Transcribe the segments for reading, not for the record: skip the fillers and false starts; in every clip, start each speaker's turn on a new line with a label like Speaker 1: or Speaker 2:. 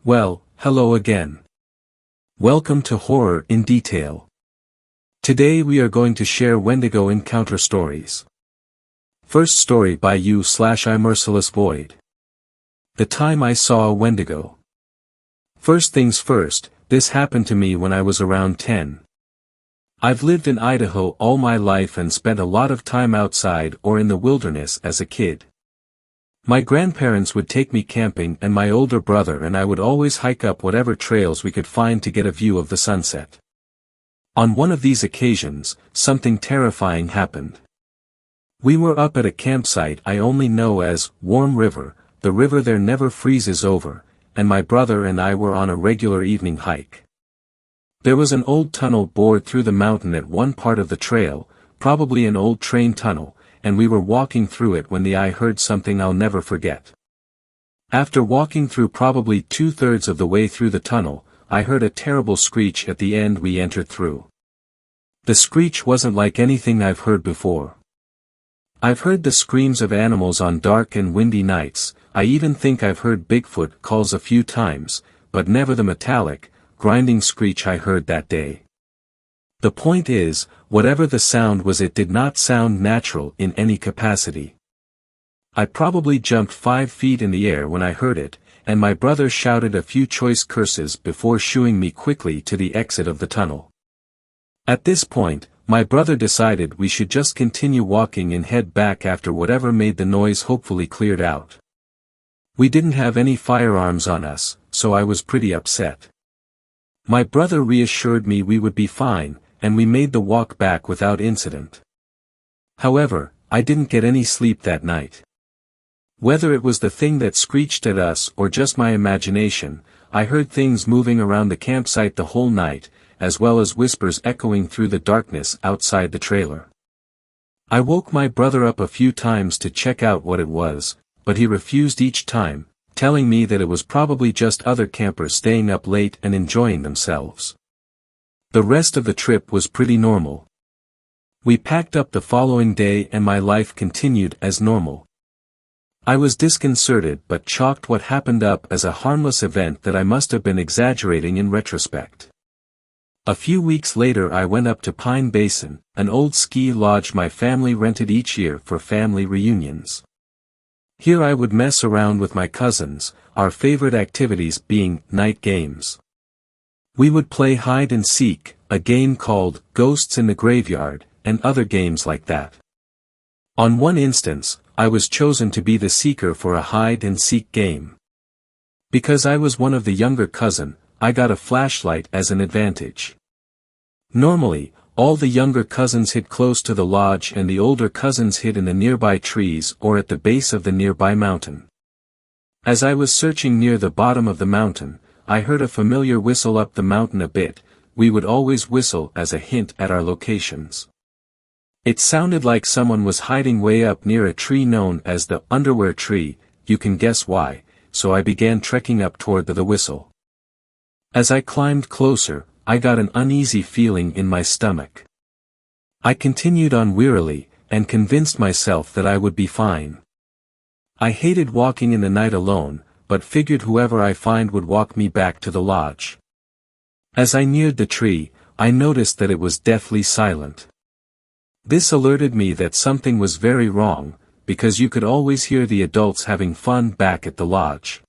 Speaker 1: Well, hello again. Welcome to Horror in Detail. Today we are going to share Wendigo encounter stories. First story by you/I Merciless Void. The time I saw a Wendigo. First things first, this happened to me when I was around 10. I've lived in Idaho all my life and spent a lot of time outside or in the wilderness as a kid. My grandparents would take me camping and my older brother and I would always hike up whatever trails we could find to get a view of the sunset. On one of these occasions, something terrifying happened. We were up at a campsite I only know as Warm River, the river there never freezes over, and my brother and I were on a regular evening hike. There was an old tunnel bored through the mountain at one part of the trail, probably an old train tunnel, and we were walking through it when I heard something I'll never forget. After walking through probably 2/3 of the way through the tunnel, I heard a terrible screech at the end we entered through. The screech wasn't like anything I've heard before. I've heard the screams of animals on dark and windy nights, I even think I've heard Bigfoot calls a few times, but never the metallic, grinding screech I heard that day. The point is, whatever the sound was, it did not sound natural in any capacity. I probably jumped 5 feet in the air when I heard it, and my brother shouted a few choice curses before shooing me quickly to the exit of the tunnel. At this point, my brother decided we should just continue walking and head back after whatever made the noise hopefully cleared out. We didn't have any firearms on us, so I was pretty upset. My brother reassured me we would be fine, and we made the walk back without incident. However, I didn't get any sleep that night. Whether it was the thing that screeched at us or just my imagination, I heard things moving around the campsite the whole night, as well as whispers echoing through the darkness outside the trailer. I woke my brother up a few times to check out what it was, but he refused each time, telling me that it was probably just other campers staying up late and enjoying themselves. The rest of the trip was pretty normal. We packed up the following day and my life continued as normal. I was disconcerted but chalked what happened up as a harmless event that I must have been exaggerating in retrospect. A few weeks later I went up to Pine Basin, an old ski lodge my family rented each year for family reunions. Here I would mess around with my cousins, our favorite activities being night games. We would play hide and seek, a game called Ghosts in the Graveyard, and other games like that. On one instance, I was chosen to be the seeker for a hide and seek game. Because I was one of the younger cousin, I got a flashlight as an advantage. Normally, all the younger cousins hid close to the lodge and the older cousins hid in the nearby trees or at the base of the nearby mountain. As I was searching near the bottom of the mountain, I heard a familiar whistle up the mountain a bit. We would always whistle as a hint at our locations. It sounded like someone was hiding way up near a tree known as the underwear tree, you can guess why, so I began trekking up toward the whistle. As I climbed closer, I got an uneasy feeling in my stomach. I continued on wearily, and convinced myself that I would be fine. I hated walking in the night alone, but figured whoever I find would walk me back to the lodge. As I neared the tree, I noticed that it was deathly silent. This alerted me that something was very wrong, because you could always hear the adults having fun back at the lodge.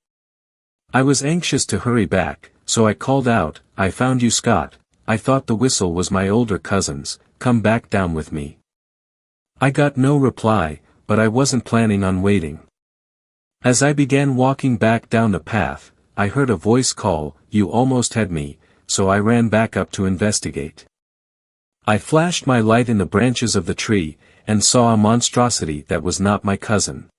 Speaker 1: I was anxious to hurry back, so I called out, "I found you, Scott." I thought the whistle was my older cousins, "Come back down with me." I got no reply, but I wasn't planning on waiting. As I began walking back down the path, I heard a voice call, "You almost had me," so I ran back up to investigate. I flashed my light in the branches of the tree, and saw a monstrosity that was not my cousin.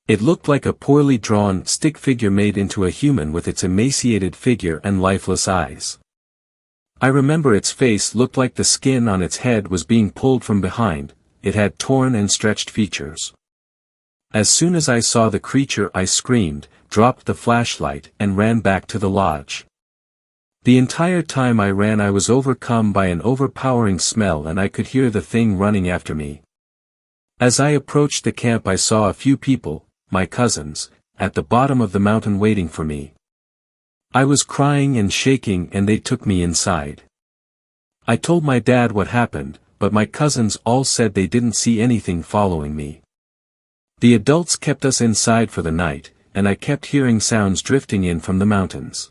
Speaker 1: It looked like a poorly drawn stick figure made into a human with its emaciated figure and lifeless eyes. I remember its face looked like the skin on its head was being pulled from behind, it had torn and stretched features. As soon as I saw the creature I screamed, dropped the flashlight and ran back to the lodge. The entire time I ran I was overcome by an overpowering smell and I could hear the thing running after me. As I approached the camp I saw a few people, my cousins, at the bottom of the mountain waiting for me. I was crying and shaking and they took me inside. I told my dad what happened, but my cousins all said they didn't see anything following me. The adults kept us inside for the night, and I kept hearing sounds drifting in from the mountains.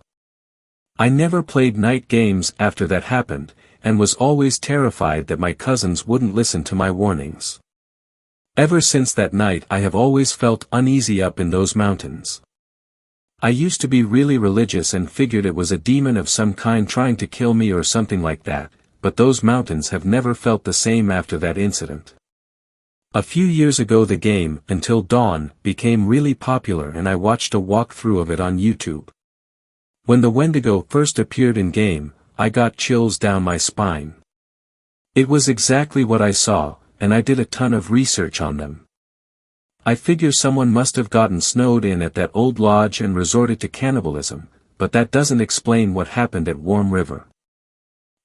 Speaker 1: I never played night games after that happened, and was always terrified that my cousins wouldn't listen to my warnings. Ever since that night I have always felt uneasy up in those mountains. I used to be really religious and figured it was a demon of some kind trying to kill me or something like that, but those mountains have never felt the same after that incident. A few years ago the game, Until Dawn, became really popular and I watched a walkthrough of it on YouTube. When the Wendigo first appeared in game, I got chills down my spine. It was exactly what I saw, and I did a ton of research on them. I figure someone must have gotten snowed in at that old lodge and resorted to cannibalism, but that doesn't explain what happened at Warm River.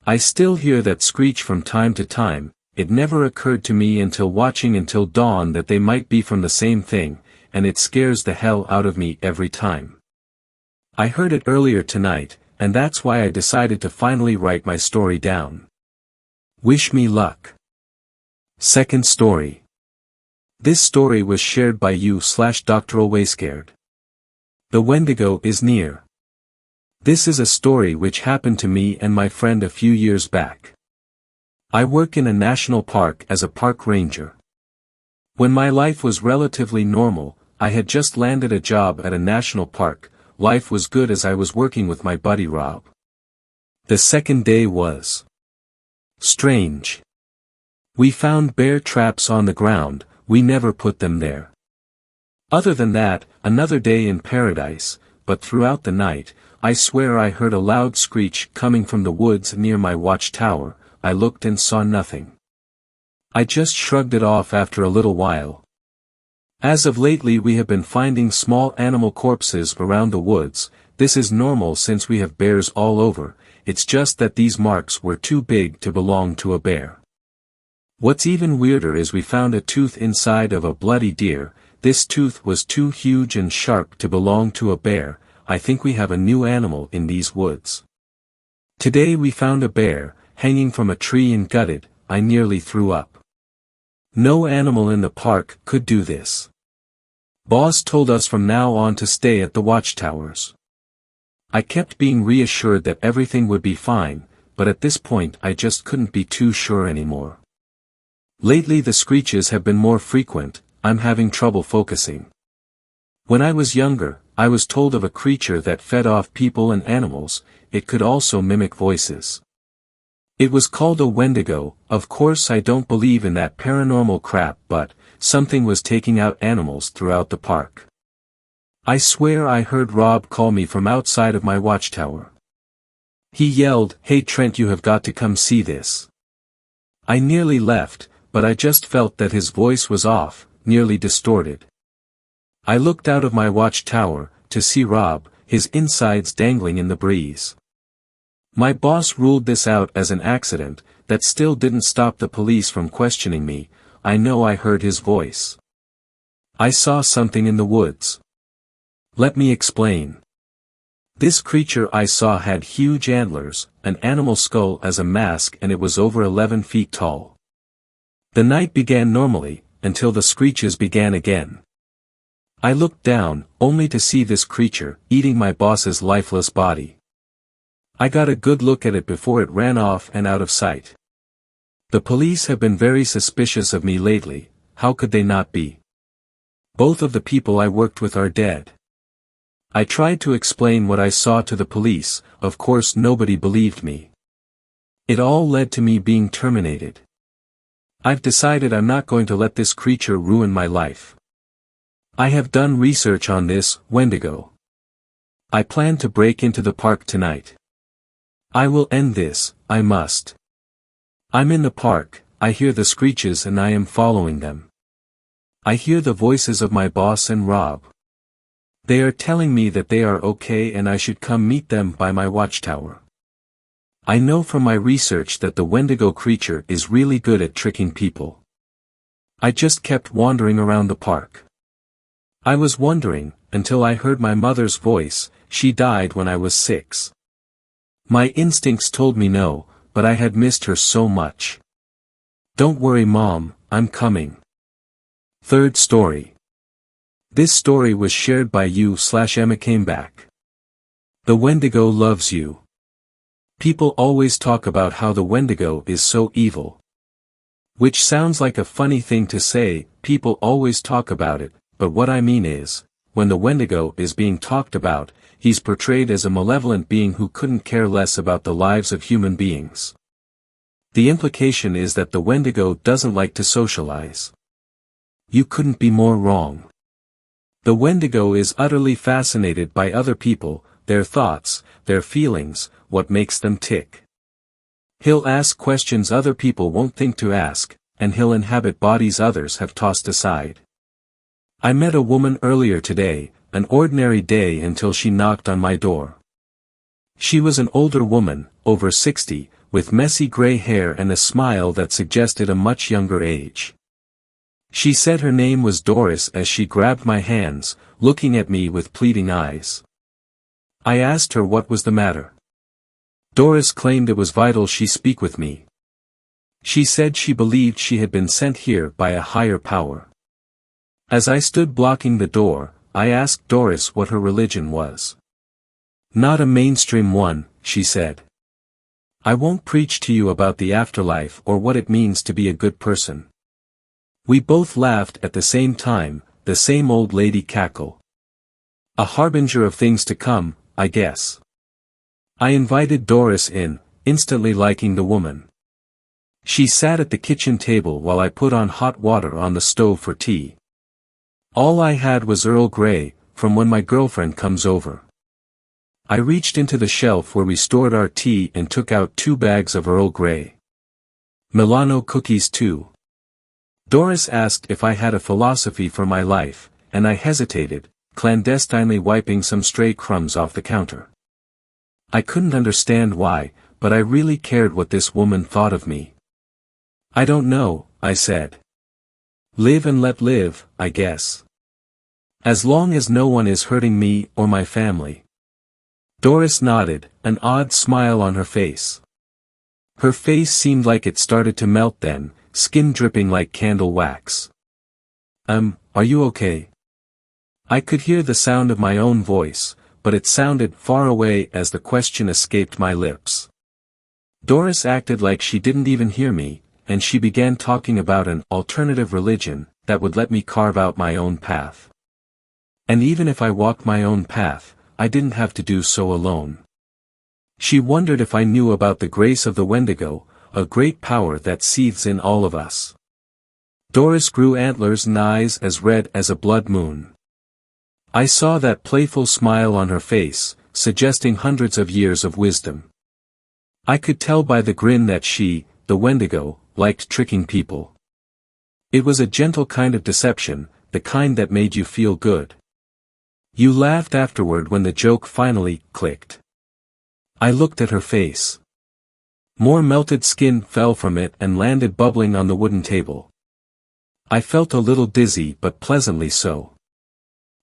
Speaker 1: I still hear that screech from time to time. It never occurred to me until watching Until Dawn that they might be from the same thing, and it scares the hell out of me every time. I heard it earlier tonight, and that's why I decided to finally write my story down. Wish me luck. Second story. This story was shared by you/Dr. Alwayscared. The Wendigo is near. This is a story which happened to me and my friend a few years back. I work in a national park as a park ranger. When my life was relatively normal, I had just landed a job at a national park. Life was good as I was working with my buddy Rob. The second day was strange. We found bear traps on the ground, we never put them there. Other than that, another day in paradise, but throughout the night, I swear I heard a loud screech coming from the woods near my watchtower. I looked and saw nothing. I just shrugged it off after a little while. As of lately we have been finding small animal corpses around the woods. This is normal since we have bears all over, it's just that these marks were too big to belong to a bear. What's even weirder is we found a tooth inside of a bloody deer. This tooth was too huge and sharp to belong to a bear. I think we have a new animal in these woods. Today we found a bear, hanging from a tree and gutted. I nearly threw up. No animal in the park could do this. Boss told us from now on to stay at the watchtowers. I kept being reassured that everything would be fine, but at this point I just couldn't be too sure anymore. Lately the screeches have been more frequent. I'm having trouble focusing. When I was younger, I was told of a creature that fed off people and animals. It could also mimic voices. It was called a Wendigo. Of course I don't believe in that paranormal crap, but something was taking out animals throughout the park. I swear I heard Rob call me from outside of my watchtower. He yelled, "Hey Trent, you have got to come see this." I nearly left, but I just felt that his voice was off, nearly distorted. I looked out of my watchtower, to see Rob, his insides dangling in the breeze. My boss ruled this out as an accident. That still didn't stop the police from questioning me. I know I heard his voice. I saw something in the woods. Let me explain. This creature I saw had huge antlers, an animal skull as a mask, and it was over 11 feet tall. The night began normally, until the screeches began again. I looked down, only to see this creature, eating my boss's lifeless body. I got a good look at it before it ran off and out of sight. The police have been very suspicious of me lately. How could they not be? Both of the people I worked with are dead. I tried to explain what I saw to the police. Of course nobody believed me. It all led to me being terminated. I've decided I'm not going to let this creature ruin my life. I have done research on this Wendigo. I plan to break into the park tonight. I will end this, I must. I'm in the park, I hear the screeches and I am following them. I hear the voices of my boss and Rob. They are telling me that they are okay and I should come meet them by my watchtower. I know from my research that the Wendigo creature is really good at tricking people. I just kept wandering around the park. I was wondering, until I heard my mother's voice, she died when I was 6. My instincts told me no, but I had missed her so much. Don't worry Mom, I'm coming. Third story. This story was shared by you/Emma Cameback. The Wendigo loves you. People always talk about how the Wendigo is so evil. Which sounds like a funny thing to say, people always talk about it, but what I mean is, when the Wendigo is being talked about, he's portrayed as a malevolent being who couldn't care less about the lives of human beings. The implication is that the Wendigo doesn't like to socialize. You couldn't be more wrong. The Wendigo is utterly fascinated by other people, their thoughts, their feelings, what makes them tick. He'll ask questions other people won't think to ask, and he'll inhabit bodies others have tossed aside. I met a woman earlier today, an ordinary day until she knocked on my door. She was an older woman, over 60, with messy gray hair and a smile that suggested a much younger age. She said her name was Doris as she grabbed my hands, looking at me with pleading eyes. I asked her what was the matter. Doris claimed it was vital she speak with me. She said she believed she had been sent here by a higher power. As I stood blocking the door, I asked Doris what her religion was. Not a mainstream one, she said. I won't preach to you about the afterlife or what it means to be a good person. We both laughed at the same time, the same old lady cackle. A harbinger of things to come, I guess. I invited Doris in, instantly liking the woman. She sat at the kitchen table while I put on hot water on the stove for tea. All I had was Earl Grey, from when my girlfriend comes over. I reached into the shelf where we stored our tea and took out 2 bags of Earl Grey. Milano cookies too. Doris asked if I had a philosophy for my life, and I hesitated, clandestinely wiping some stray crumbs off the counter. I couldn't understand why, but I really cared what this woman thought of me. I don't know, I said. Live and let live, I guess. As long as no one is hurting me or my family. Doris nodded, an odd smile on her face. Her face seemed like it started to melt then, skin dripping like candle wax. Are you okay? I could hear the sound of my own voice, but it sounded far away as the question escaped my lips. Doris acted like she didn't even hear me, and she began talking about an alternative religion that would let me carve out my own path. And even if I walked my own path, I didn't have to do so alone. She wondered if I knew about the grace of the Wendigo, a great power that seethes in all of us. Doris grew antlers and eyes as red as a blood moon. I saw that playful smile on her face, suggesting hundreds of years of wisdom. I could tell by the grin that she, the Wendigo, liked tricking people. It was a gentle kind of deception, the kind that made you feel good. You laughed afterward when the joke finally clicked. I looked at her face. More melted skin fell from it and landed bubbling on the wooden table. I felt a little dizzy but pleasantly so.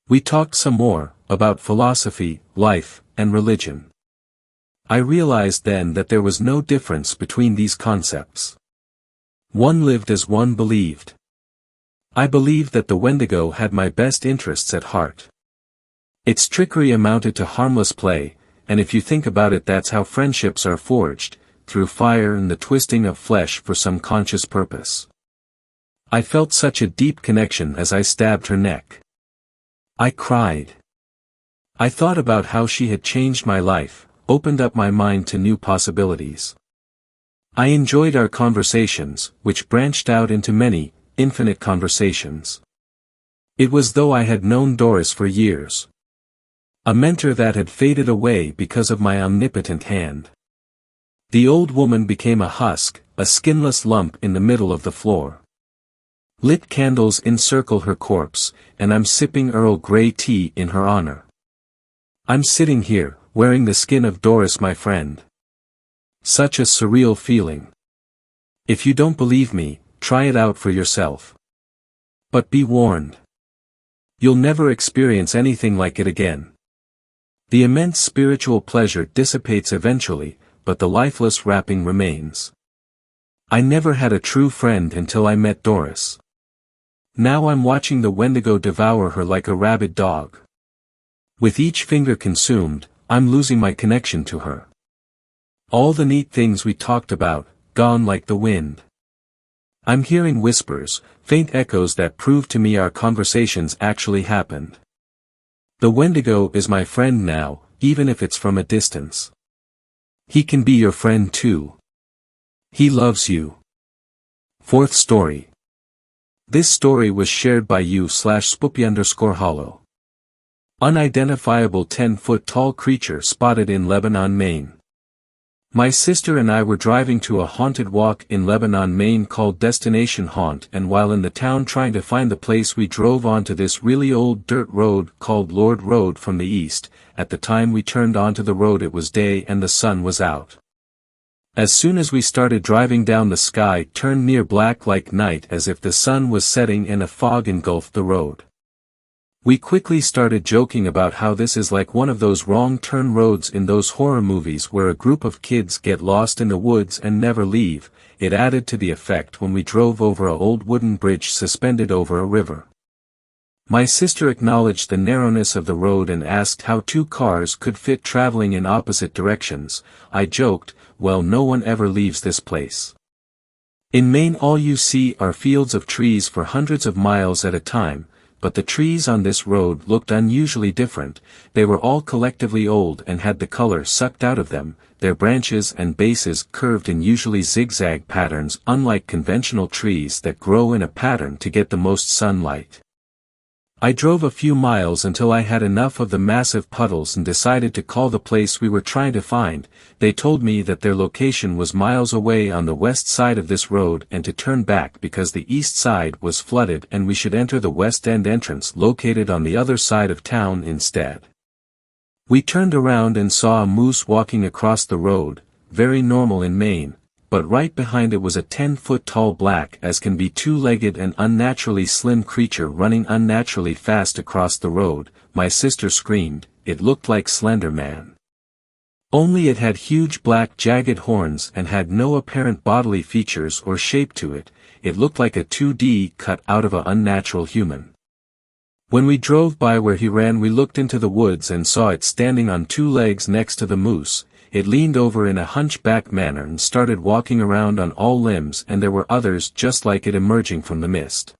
Speaker 1: We talked some more, about philosophy, life, and religion. I realized then that there was no difference between these concepts. One lived as one believed. I believed that the Wendigo had my best interests at heart. Its trickery amounted to harmless play, and if you think about it, that's how friendships are forged, through fire and the twisting of flesh for some conscious purpose. I felt such a deep connection as I stabbed her neck. I cried. I thought about how she had changed my life, opened up my mind to new possibilities. I enjoyed our conversations, which branched out into many, infinite conversations. It was as though I had known Doris for years. A mentor that had faded away because of my omnipotent hand. The old woman became a husk, a skinless lump in the middle of the floor. Lit candles encircle her corpse, and I'm sipping Earl Grey tea in her honor. I'm sitting here, wearing the skin of Doris, my friend. Such a surreal feeling. If you don't believe me, try it out for yourself. But be warned. You'll never experience anything like it again. The immense spiritual pleasure dissipates eventually, but the lifeless wrapping remains. I never had a true friend until I met Doris. Now I'm watching the Wendigo devour her like a rabid dog. With each finger consumed, I'm losing my connection to her. All the neat things we talked about, gone like the wind. I'm hearing whispers, faint echoes that prove to me our conversations actually happened. The Wendigo is my friend now, even if it's from a distance. He can be your friend too. He loves you. Fourth story. This story was shared by you/spoopy_hollow. Unidentifiable 10-foot-tall creature spotted in Lebanon, Maine. My sister and I were driving to a haunted walk in Lebanon, Maine called Destination Haunt, and while in the town trying to find the place we drove onto this really old dirt road called Lord Road from the east. At the time we turned onto the road it was day and the sun was out. As soon as we started driving down, the sky turned near black like night as if the sun was setting and a fog engulfed the road. We quickly started joking about how this is like one of those wrong turn roads in those horror movies where a group of kids get lost in the woods and never leave. It added to the effect when we drove over a old wooden bridge suspended over a river. My sister acknowledged the narrowness of the road and asked how two cars could fit traveling in opposite directions. I joked, well, no one ever leaves this place. In Maine all you see are fields of trees for hundreds of miles at a time, but the trees on this road looked unusually different. They were all collectively old and had the color sucked out of them, their branches and bases curved in usually zigzag patterns unlike conventional trees that grow in a pattern to get the most sunlight. I drove a few miles until I had enough of the massive puddles and decided to call the place we were trying to find. They told me that their location was miles away on the west side of this road and to turn back because the east side was flooded and we should enter the west end entrance located on the other side of town instead. We turned around and saw a moose walking across the road, very normal in Maine, but right behind it was a 10-foot-tall black as can be two-legged and unnaturally slim creature running unnaturally fast across the road. My sister screamed, it looked like Slender Man. Only it had huge black jagged horns and had no apparent bodily features or shape to it. It looked like a 2D cut out of an unnatural human. When we drove by where he ran we looked into the woods and saw it standing on two legs next to the moose. It leaned over in a hunchback manner and started walking around on all limbs, and there were others just like it emerging from the mist.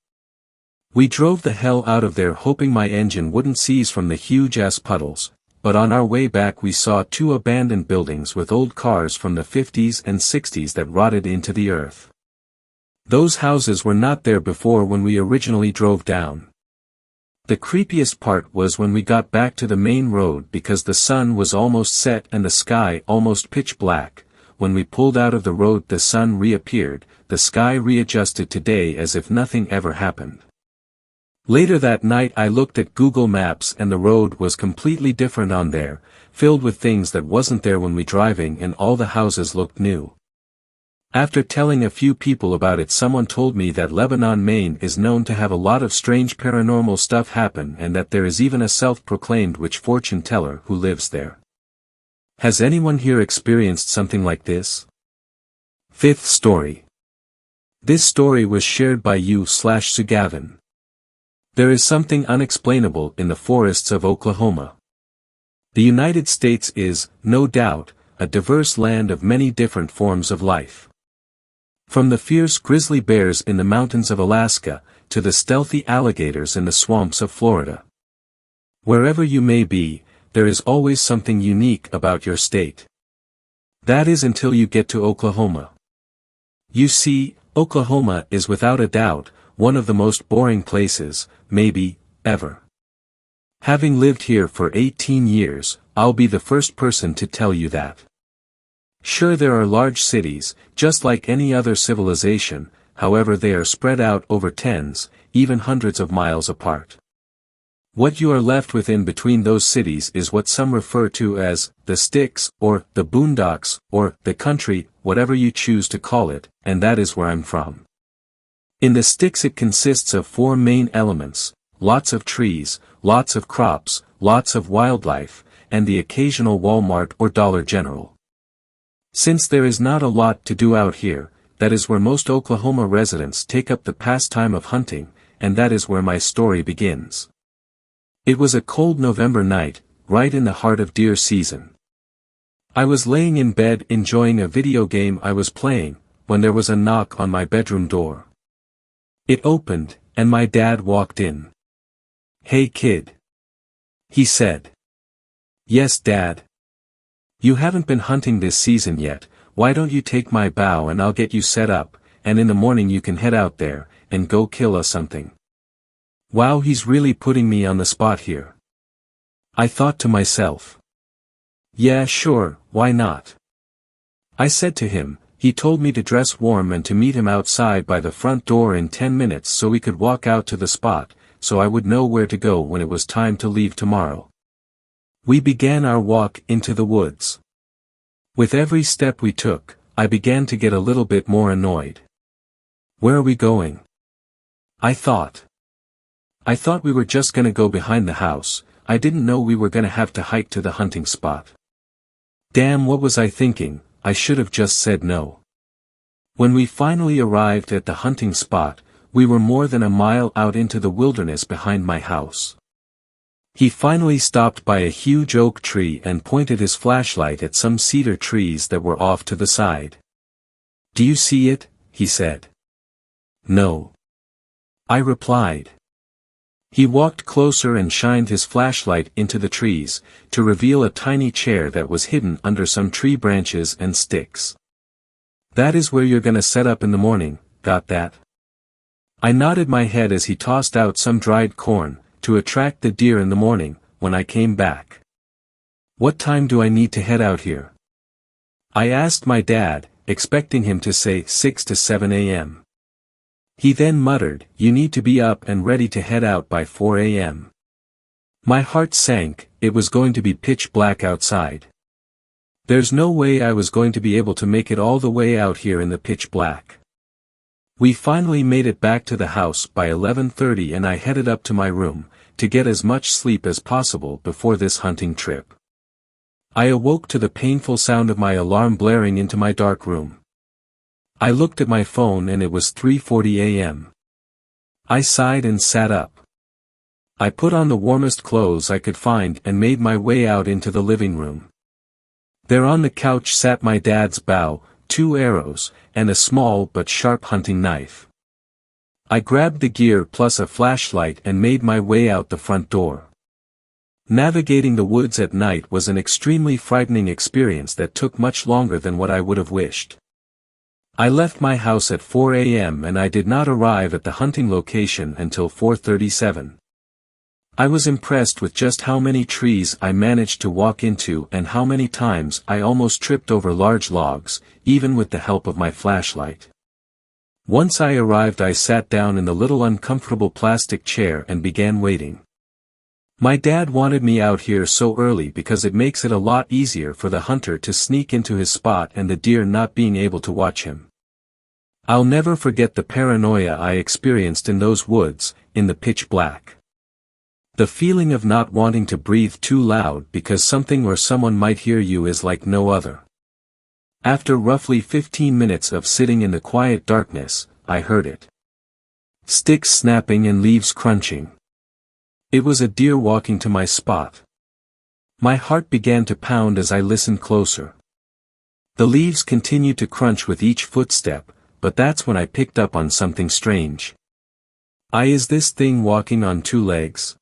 Speaker 1: We drove the hell out of there hoping my engine wouldn't seize from the huge-ass puddles, but on our way back we saw two abandoned buildings with old cars from the 50s and 60s that rotted into the earth. Those houses were not there before when we originally drove down. The creepiest part was when we got back to the main road because the sun was almost set and the sky almost pitch black. When we pulled out of the road the sun reappeared, the sky readjusted to day as if nothing ever happened. Later that night I looked at Google Maps and the road was completely different on there, filled with things that wasn't there when we driving, and all the houses looked new. After telling a few people about it, someone told me that Lebanon, Maine is known to have a lot of strange paranormal stuff happen and that there is even a self-proclaimed witch fortune teller who lives there. Has anyone here experienced something like this? Fifth story. This story was shared by you/Sugavin. There is something unexplainable in the forests of Oklahoma. The United States is, no doubt, a diverse land of many different forms of life. From the fierce grizzly bears in the mountains of Alaska, to the stealthy alligators in the swamps of Florida. Wherever you may be, there is always something unique about your state. That is until you get to Oklahoma. You see, Oklahoma is without a doubt, one of the most boring places, maybe, ever. Having lived here for 18 years, I'll be the first person to tell you that. Sure, there are large cities, just like any other civilization, however they are spread out over tens, even hundreds of miles apart. What you are left with in between those cities is what some refer to as the sticks, or the boondocks, or the country, whatever you choose to call it, and that is where I'm from. In the sticks it consists of four main elements: lots of trees, lots of crops, lots of wildlife, and the occasional Walmart or Dollar General. Since there is not a lot to do out here, that is where most Oklahoma residents take up the pastime of hunting, and that is where my story begins. It was a cold November night, right in the heart of deer season. I was laying in bed enjoying a video game I was playing, when there was a knock on my bedroom door. It opened, and my dad walked in. "Hey kid," he said. "Yes, Dad. You haven't been hunting this season yet, why don't you take my bow and I'll get you set up, and in the morning you can head out there, and go kill us something." Wow, he's really putting me on the spot here. I thought to myself. Yeah, sure, why not? I said to him. He told me to dress warm and to meet him outside by the front door in 10 minutes so we could walk out to the spot, so I would know where to go when it was time to leave tomorrow. We began our walk into the woods. With every step we took, I began to get a little bit more annoyed. Where are we going? I thought we were just gonna go behind the house. I didn't know we were gonna have to hike to the hunting spot. Damn, what was I thinking? I should have just said no. When we finally arrived at the hunting spot, we were more than a mile out into the wilderness behind my house. He finally stopped by a huge oak tree and pointed his flashlight at some cedar trees that were off to the side. "Do you see it?" he said. "No," I replied. He walked closer and shined his flashlight into the trees, to reveal a tiny chair that was hidden under some tree branches and sticks. "That is where you're gonna set up in the morning, got that?" I nodded my head as he tossed out some dried corn, to attract the deer in the morning, when I came back. "What time do I need to head out here?" I asked my dad, expecting him to say 6 to 7 a.m. He then muttered, "You need to be up and ready to head out by 4 a.m. My heart sank, it was going to be pitch black outside. There's no way I was going to be able to make it all the way out here in the pitch black. We finally made it back to the house by 11:30 and I headed up to my room, to get as much sleep as possible before this hunting trip. I awoke to the painful sound of my alarm blaring into my dark room. I looked at my phone and it was 3:40 a.m. I sighed and sat up. I put on the warmest clothes I could find and made my way out into the living room. There on the couch sat my dad's bow, 2 arrows, and a small but sharp hunting knife. I grabbed the gear plus a flashlight and made my way out the front door. Navigating the woods at night was an extremely frightening experience that took much longer than what I would have wished. I left my house at 4 a.m. and I did not arrive at the hunting location until 4:37. I was impressed with just how many trees I managed to walk into and how many times I almost tripped over large logs, even with the help of my flashlight. Once I arrived, I sat down in the little uncomfortable plastic chair and began waiting. My dad wanted me out here so early because it makes it a lot easier for the hunter to sneak into his spot and the deer not being able to watch him. I'll never forget the paranoia I experienced in those woods, in the pitch black. The feeling of not wanting to breathe too loud because something or someone might hear you is like no other. After roughly 15 minutes of sitting in the quiet darkness, I heard it. Sticks snapping and leaves crunching. It was a deer walking to my spot. My heart began to pound as I listened closer. The leaves continued to crunch with each footstep, but that's when I picked up on something strange. Is this thing walking on 2 legs?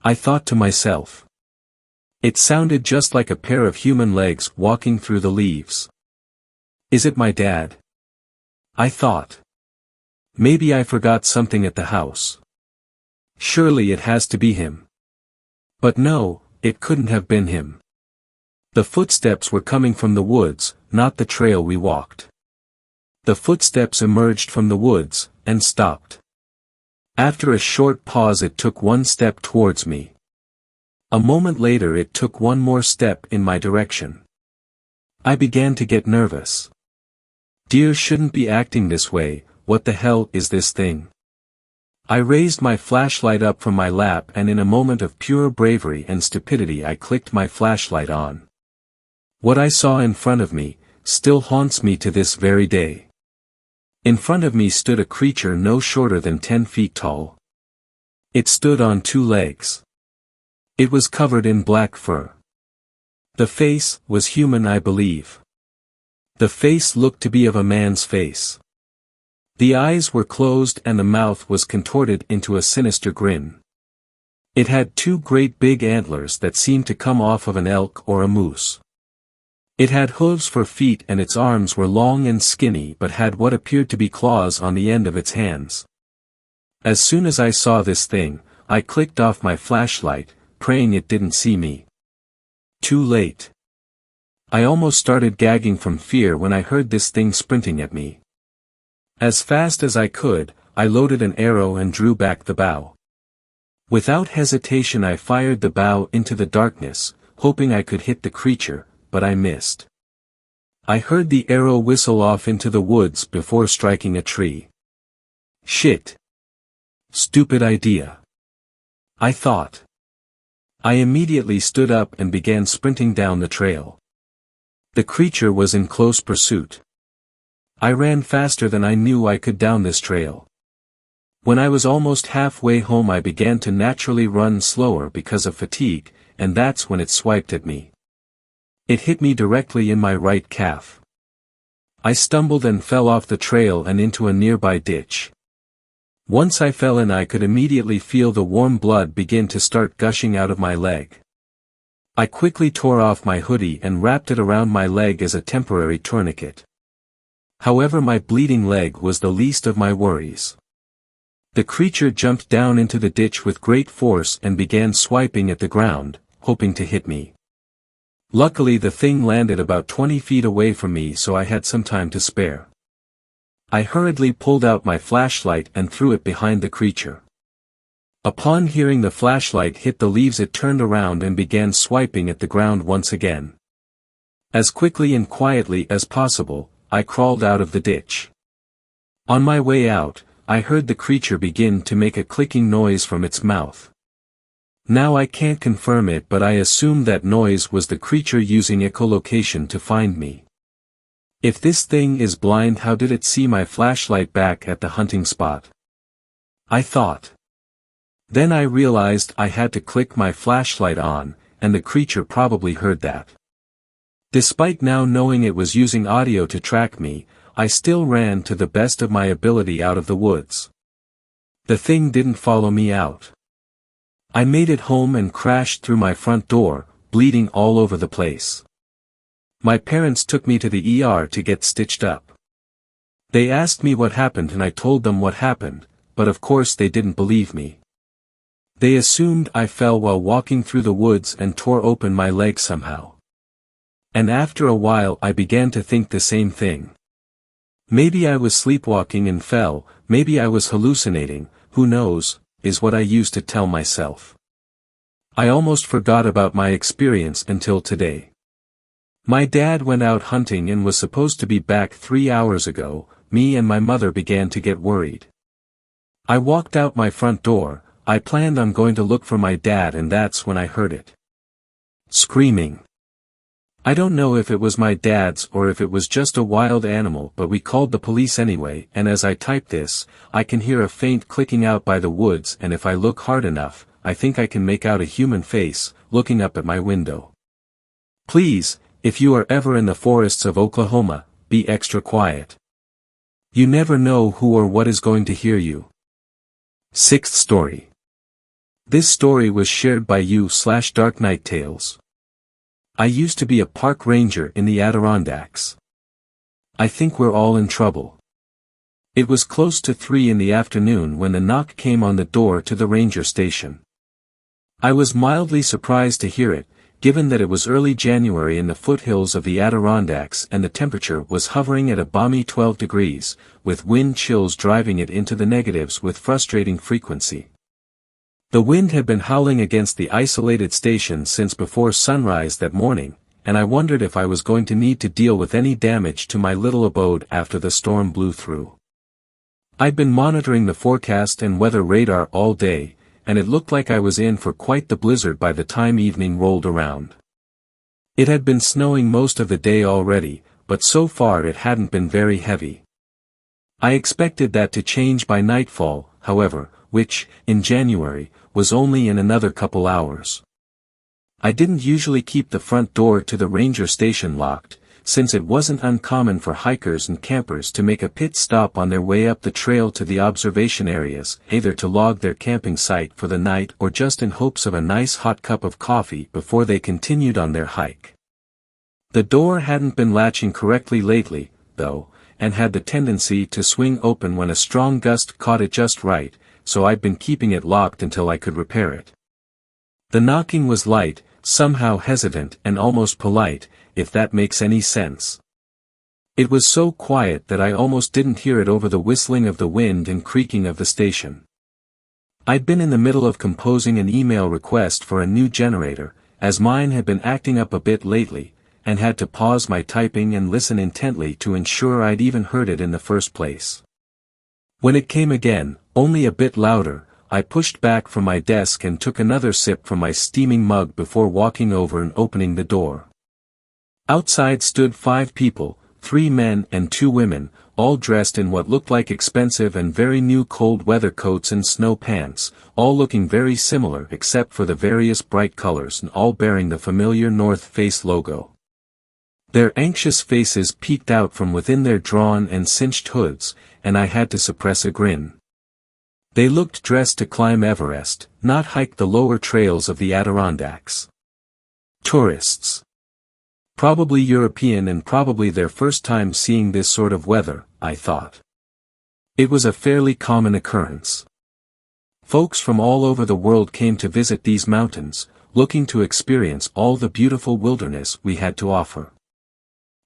Speaker 1: I thought to myself. It sounded just like a pair of human legs walking through the leaves. Is it my dad? I thought. Maybe I forgot something at the house. Surely it has to be him. But no, it couldn't have been him. The footsteps were coming from the woods, not the trail we walked. The footsteps emerged from the woods, and stopped. After a short pause it took 1 step towards me. A moment later it took 1 more step in my direction. I began to get nervous. Deer shouldn't be acting this way, what the hell is this thing? I raised my flashlight up from my lap, and in a moment of pure bravery and stupidity I clicked my flashlight on. What I saw in front of me still haunts me to this very day. In front of me stood a creature no shorter than 10 feet tall. It stood on 2 legs. It was covered in black fur. The face was human, I believe. The face looked to be of a man's face. The eyes were closed and the mouth was contorted into a sinister grin. It had 2 great big antlers that seemed to come off of an elk or a moose. It had hooves for feet, and its arms were long and skinny but had what appeared to be claws on the end of its hands. As soon as I saw this thing, I clicked off my flashlight, praying it didn't see me. Too late. I almost started gagging from fear when I heard this thing sprinting at me. As fast as I could, I loaded an arrow and drew back the bow. Without hesitation I fired the bow into the darkness, hoping I could hit the creature, but I missed. I heard the arrow whistle off into the woods before striking a tree. Shit. Stupid idea. I thought. I immediately stood up and began sprinting down the trail. The creature was in close pursuit. I ran faster than I knew I could down this trail. When I was almost halfway home I began to naturally run slower because of fatigue, and that's when it swiped at me. It hit me directly in my right calf. I stumbled and fell off the trail and into a nearby ditch. Once I fell in I could immediately feel the warm blood begin to start gushing out of my leg. I quickly tore off my hoodie and wrapped it around my leg as a temporary tourniquet. However, my bleeding leg was the least of my worries. The creature jumped down into the ditch with great force and began swiping at the ground, hoping to hit me. Luckily the thing landed about 20 feet away from me, so I had some time to spare. I hurriedly pulled out my flashlight and threw it behind the creature. Upon hearing the flashlight hit the leaves it turned around and began swiping at the ground once again. As quickly and quietly as possible, I crawled out of the ditch. On my way out, I heard the creature begin to make a clicking noise from its mouth. Now I can't confirm it, but I assume that noise was the creature using echolocation to find me. If this thing is blind, how did it see my flashlight back at the hunting spot? I thought. Then I realized I had to click my flashlight on, and the creature probably heard that. Despite now knowing it was using audio to track me, I still ran to the best of my ability out of the woods. The thing didn't follow me out. I made it home and crashed through my front door, bleeding all over the place. My parents took me to the ER to get stitched up. They asked me what happened and I told them what happened, but of course they didn't believe me. They assumed I fell while walking through the woods and tore open my leg somehow. And after a while I began to think the same thing. Maybe I was sleepwalking and fell, maybe I was hallucinating, who knows, is what I used to tell myself. I almost forgot about my experience until today. My dad went out hunting and was supposed to be back 3 hours ago. Me and my mother began to get worried. I walked out my front door. I planned on going to look for my dad, and that's when I heard it. Screaming. I don't know if it was my dad's or if it was just a wild animal, but we called the police anyway, and as I type this, I can hear a faint clicking out by the woods, and if I look hard enough, I think I can make out a human face, looking up at my window. Please, if you are ever in the forests of Oklahoma, be extra quiet. You never know who or what is going to hear you. 6th story. This story was shared by you/Dark Night Tales. I used to be a park ranger in the Adirondacks. I think we're all in trouble. It was close to 3 in the afternoon when the knock came on the door to the ranger station. I was mildly surprised to hear it, given that it was early January in the foothills of the Adirondacks and the temperature was hovering at a balmy 12 degrees, with wind chills driving it into the negatives with frustrating frequency. The wind had been howling against the isolated station since before sunrise that morning, and I wondered if I was going to need to deal with any damage to my little abode after the storm blew through. I'd been monitoring the forecast and weather radar all day, and it looked like I was in for quite the blizzard by the time evening rolled around. It had been snowing most of the day already, but so far it hadn't been very heavy. I expected that to change by nightfall, however, which, in January, was only in another couple hours. I didn't usually keep the front door to the ranger station locked, since it wasn't uncommon for hikers and campers to make a pit stop on their way up the trail to the observation areas, either to log their camping site for the night or just in hopes of a nice hot cup of coffee before they continued on their hike. The door hadn't been latching correctly lately, though, and had the tendency to swing open when a strong gust caught it just right, so I'd been keeping it locked until I could repair it. The knocking was light, somehow hesitant and almost polite, if that makes any sense. It was so quiet that I almost didn't hear it over the whistling of the wind and creaking of the station. I'd been in the middle of composing an email request for a new generator, as mine had been acting up a bit lately, and had to pause my typing and listen intently to ensure I'd even heard it in the first place. When it came again, only a bit louder, I pushed back from my desk and took another sip from my steaming mug before walking over and opening the door. Outside stood 5 people, 3 men and 2 women, all dressed in what looked like expensive and very new cold weather coats and snow pants, all looking very similar except for the various bright colors and all bearing the familiar North Face logo. Their anxious faces peeked out from within their drawn and cinched hoods, and I had to suppress a grin. They looked dressed to climb Everest, not hike the lower trails of the Adirondacks. Tourists. Probably European and probably their first time seeing this sort of weather, I thought. It was a fairly common occurrence. Folks from all over the world came to visit these mountains, looking to experience all the beautiful wilderness we had to offer.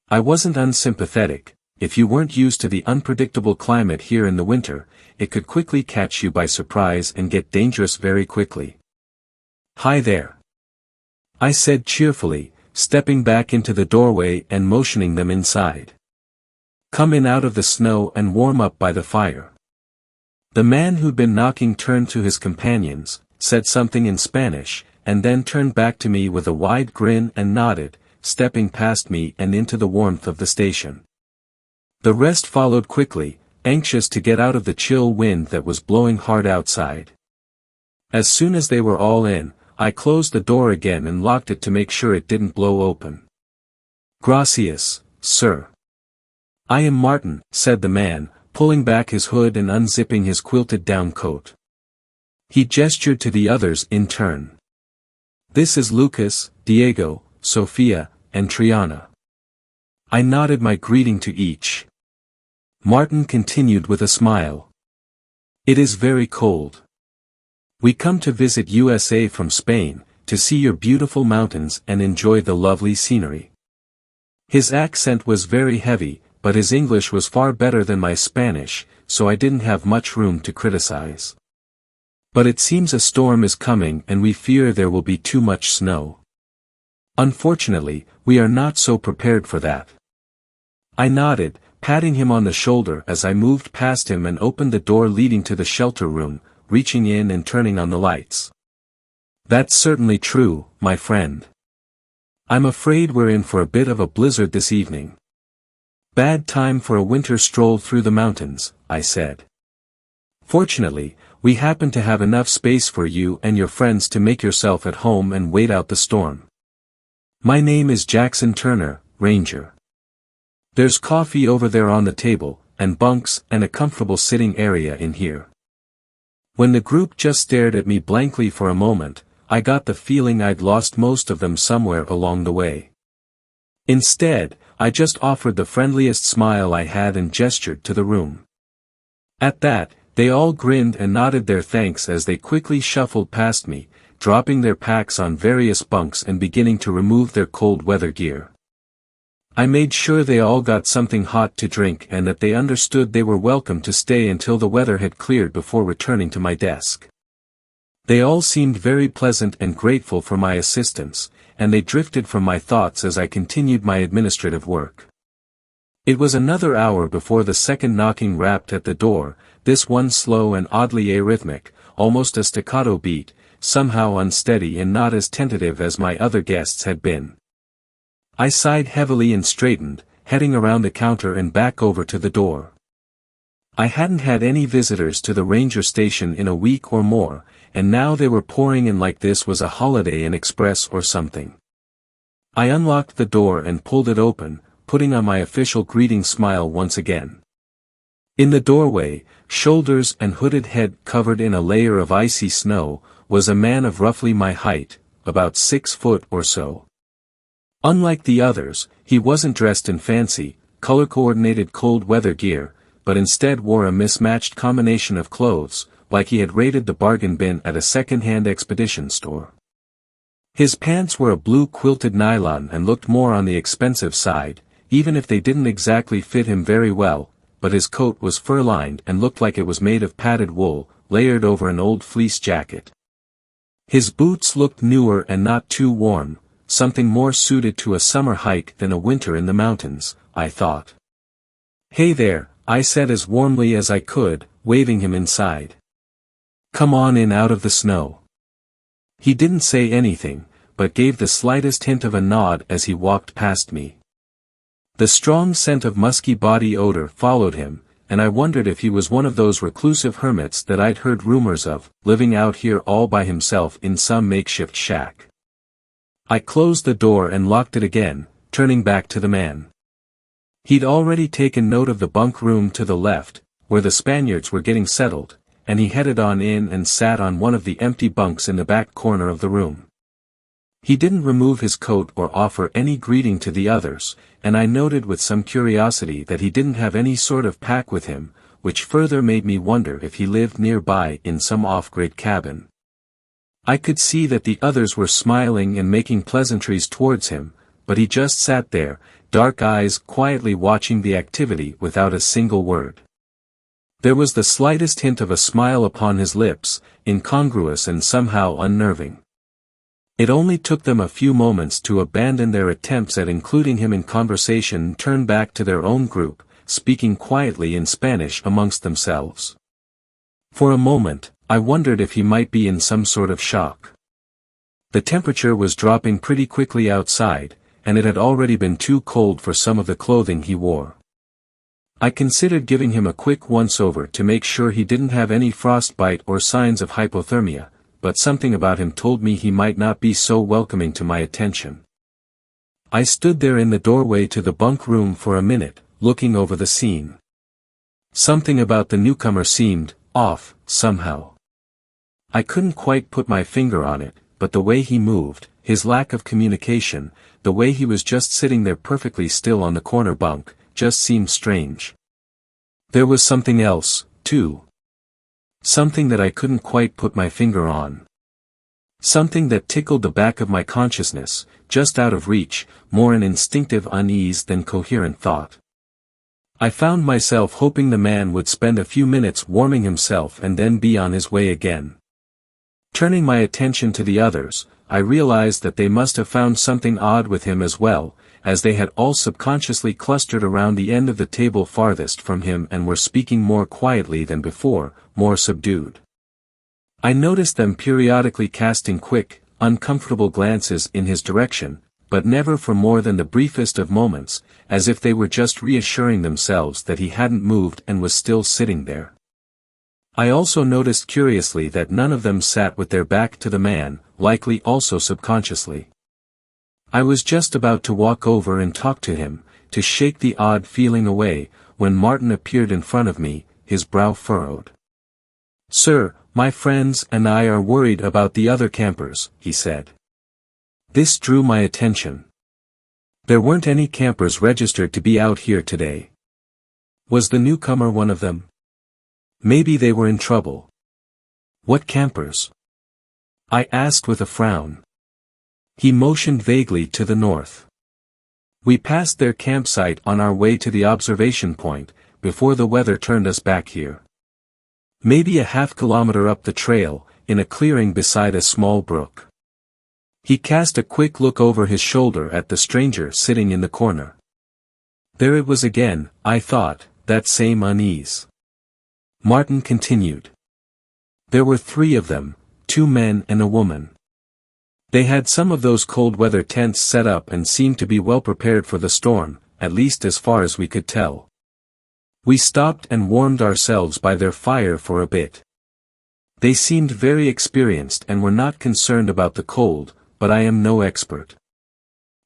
Speaker 1: I wasn't unsympathetic. If you weren't used to the unpredictable climate here in the winter, it could quickly catch you by surprise and get dangerous very quickly. "Hi there," I said cheerfully, stepping back into the doorway and motioning them inside. "Come in out of the snow and warm up by the fire." The man who'd been knocking turned to his companions, said something in Spanish, and then turned back to me with a wide grin and nodded, stepping past me and into the warmth of the station. The rest followed quickly, anxious to get out of the chill wind that was blowing hard outside. As soon as they were all in, I closed the door again and locked it to make sure it didn't blow open. "Gracias, sir." "I am Martin," said the man, pulling back his hood and unzipping his quilted down coat. He gestured to the others in turn. "This is Lucas, Diego, Sofia, and Triana." I nodded my greeting to each. Martin continued with a smile. "It is very cold. We come to visit USA from Spain, to see your beautiful mountains and enjoy the lovely scenery." His accent was very heavy, but his English was far better than my Spanish, so I didn't have much room to criticize. "But it seems a storm is coming and we fear there will be too much snow." "Unfortunately, we are not so prepared for that." I nodded, patting him on the shoulder as I moved past him and opened the door leading to the shelter room, reaching in and turning on the lights. "That's certainly true, my friend. I'm afraid we're in for a bit of a blizzard this evening." "Bad time for a winter stroll through the mountains," I said. "Fortunately, we happen to have enough space for you and your friends to make yourself at home and wait out the storm. My name is Jackson Turner, Ranger. There's coffee over there on the table, and bunks and a comfortable sitting area in here." When the group just stared at me blankly for a moment, I got the feeling I'd lost most of them somewhere along the way. Instead, I just offered the friendliest smile I had and gestured to the room. At that, they all grinned and nodded their thanks as they quickly shuffled past me, dropping their packs on various bunks and beginning to remove their cold weather gear. I made sure they all got something hot to drink and that they understood they were welcome to stay until the weather had cleared before returning to my desk. They all seemed very pleasant and grateful for my assistance, and they drifted from my thoughts as I continued my administrative work. It was another hour before the second knocking rapped at the door, this one slow and oddly arrhythmic, almost a staccato beat, somehow unsteady and not as tentative as my other guests had been. I sighed heavily and straightened, heading around the counter and back over to the door. I hadn't had any visitors to the ranger station in a week or more, and now they were pouring in like this was a Holiday Inn Express or something. I unlocked the door and pulled it open, putting on my official greeting smile once again. In the doorway, shoulders and hooded head covered in a layer of icy snow, was a man of roughly my height, about 6 foot or so. Unlike the others, he wasn't dressed in fancy, color-coordinated cold weather gear, but instead wore a mismatched combination of clothes, like he had raided the bargain bin at a second-hand expedition store. His pants were a blue quilted nylon and looked more on the expensive side, even if they didn't exactly fit him very well, but his coat was fur-lined and looked like it was made of padded wool, layered over an old fleece jacket. His boots looked newer and not too warm, something more suited to a summer hike than a winter in the mountains, I thought. "Hey there," I said as warmly as I could, waving him inside. "Come on in out of the snow." He didn't say anything, but gave the slightest hint of a nod as he walked past me. The strong scent of musky body odor followed him, and I wondered if he was one of those reclusive hermits that I'd heard rumors of, living out here all by himself in some makeshift shack. I closed the door and locked it again, turning back to the man. He'd already taken note of the bunk room to the left, where the Spaniards were getting settled, and he headed on in and sat on one of the empty bunks in the back corner of the room. He didn't remove his coat or offer any greeting to the others, and I noted with some curiosity that he didn't have any sort of pack with him, which further made me wonder if he lived nearby in some off-grid cabin. I could see that the others were smiling and making pleasantries towards him, but he just sat there, dark eyes quietly watching the activity without a single word. There was the slightest hint of a smile upon his lips, incongruous and somehow unnerving. It only took them a few moments to abandon their attempts at including him in conversation and turn back to their own group, speaking quietly in Spanish amongst themselves. For a moment, I wondered if he might be in some sort of shock. The temperature was dropping pretty quickly outside, and it had already been too cold for some of the clothing he wore. I considered giving him a quick once-over to make sure he didn't have any frostbite or signs of hypothermia, but something about him told me he might not be so welcoming to my attention. I stood there in the doorway to the bunk room for a minute, looking over the scene. Something about the newcomer seemed off, somehow. I couldn't quite put my finger on it, but the way he moved, his lack of communication, the way he was just sitting there perfectly still on the corner bunk, just seemed strange. There was something else, too. Something that I couldn't quite put my finger on. Something that tickled the back of my consciousness, just out of reach, more an instinctive unease than coherent thought. I found myself hoping the man would spend a few minutes warming himself and then be on his way again. Turning my attention to the others, I realized that they must have found something odd with him as well, as they had all subconsciously clustered around the end of the table farthest from him and were speaking more quietly than before, more subdued. I noticed them periodically casting quick, uncomfortable glances in his direction, but never for more than the briefest of moments, as if they were just reassuring themselves that he hadn't moved and was still sitting there. I also noticed curiously that none of them sat with their back to the man, likely also subconsciously. I was just about to walk over and talk to him, to shake the odd feeling away, when Martin appeared in front of me, his brow furrowed. "Sir, my friends and I are worried about the other campers," he said. This drew my attention. There weren't any campers registered to be out here today. Was the newcomer one of them? Maybe they were in trouble. "What campers?" I asked with a frown. He motioned vaguely to the north. We passed their campsite on our way to the observation point, before the weather turned us back here. Maybe a half-kilometer up the trail, in a clearing beside a small brook. He cast a quick look over his shoulder at the stranger sitting in the corner. There it was again, I thought, that same unease. Martin continued. There were 3 of them, 2 men and a woman. They had some of those cold weather tents set up and seemed to be well prepared for the storm, at least as far as we could tell. We stopped and warmed ourselves by their fire for a bit. They seemed very experienced and were not concerned about the cold, but I am no expert.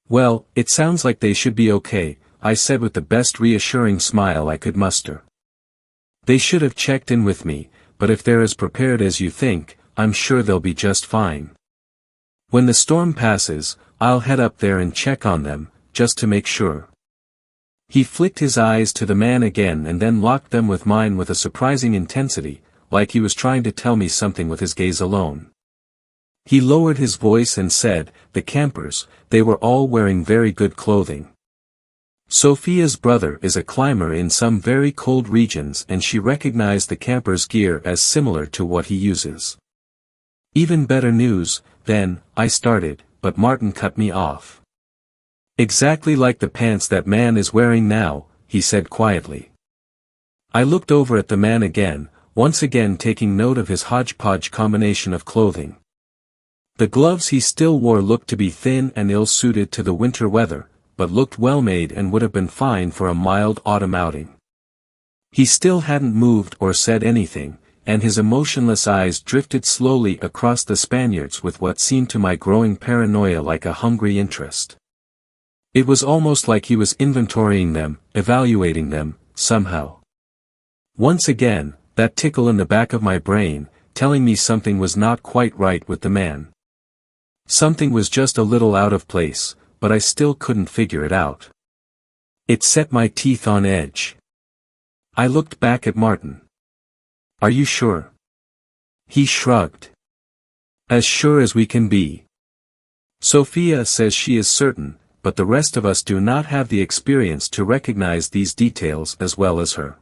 Speaker 1: Well, it sounds like they should be okay, I said with the best reassuring smile I could muster. They should have checked in with me, but if they're as prepared as you think, I'm sure they'll be just fine. When the storm passes, I'll head up there and check on them, just to make sure. He flicked his eyes to the man again and then locked them with mine with a surprising intensity, like he was trying to tell me something with his gaze alone. He lowered his voice and said, the campers, they were all wearing very good clothing. Sophia's brother is a climber in some very cold regions and she recognized the camper's gear as similar to what he uses. Even better news, then, I started, but Martin cut me off. Exactly like the pants that man is wearing now, he said quietly. I looked over at the man again, once again taking note of his hodgepodge combination of clothing. The gloves he still wore looked to be thin and ill-suited to the winter weather, but looked well-made and would have been fine for a mild autumn outing. He still hadn't moved or said anything, and his emotionless eyes drifted slowly across the Spaniards with what seemed to my growing paranoia like a hungry interest. It was almost like he was inventorying them, evaluating them, somehow. Once again, that tickle in the back of my brain, telling me something was not quite right with the man. Something was just a little out of place, but I still couldn't figure it out. It set my teeth on edge. I looked back at Martin. Are you sure? He shrugged. As sure as we can be. Sophia says she is certain, but the rest of us do not have the experience to recognize these details as well as her.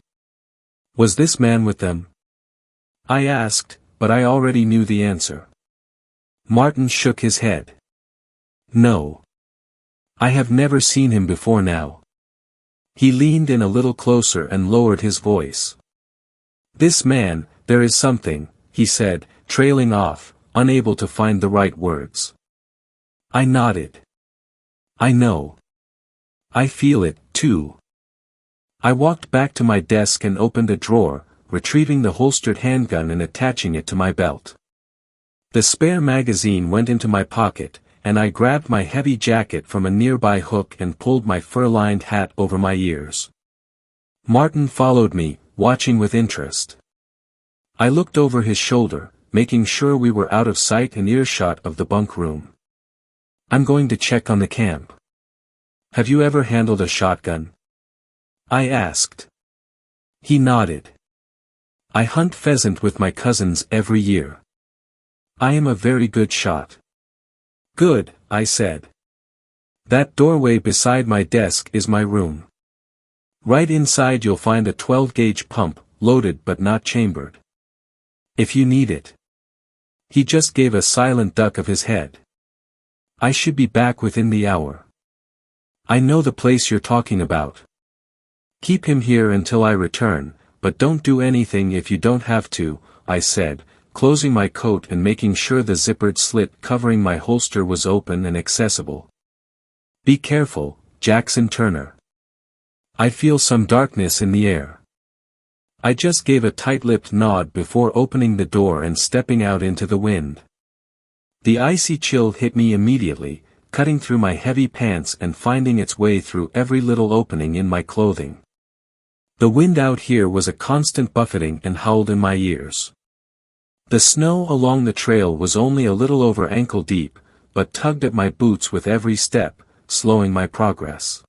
Speaker 1: Was this man with them? I asked, but I already knew the answer. Martin shook his head. No. I have never seen him before now. He leaned in a little closer and lowered his voice. This man, there is something, he said, trailing off, unable to find the right words. I nodded. I know. I feel it, too. I walked back to my desk and opened a drawer, retrieving the holstered handgun and attaching it to my belt. The spare magazine went into my pocket, and I grabbed my heavy jacket from a nearby hook and pulled my fur-lined hat over my ears. Martin followed me, watching with interest. I looked over his shoulder, making sure we were out of sight and earshot of the bunk room. I'm going to check on the camp. Have you ever handled a shotgun? I asked. He nodded. I hunt pheasant with my cousins every year. I am a very good shot. Good, I said. That doorway beside my desk is my room. Right inside you'll find a 12-gauge pump, loaded but not chambered. If you need it. He just gave a silent duck of his head. I should be back within the hour. I know the place you're talking about. Keep him here until I return, but don't do anything if you don't have to, I said, closing my coat and making sure the zippered slit covering my holster was open and accessible. Be careful, Jackson Turner. I feel some darkness in the air. I just gave a tight-lipped nod before opening the door and stepping out into the wind. The icy chill hit me immediately, cutting through my heavy pants and finding its way through every little opening in my clothing. The wind out here was a constant buffeting and howled in my ears. The snow along the trail was only a little over ankle deep, but tugged at my boots with every step, slowing my progress.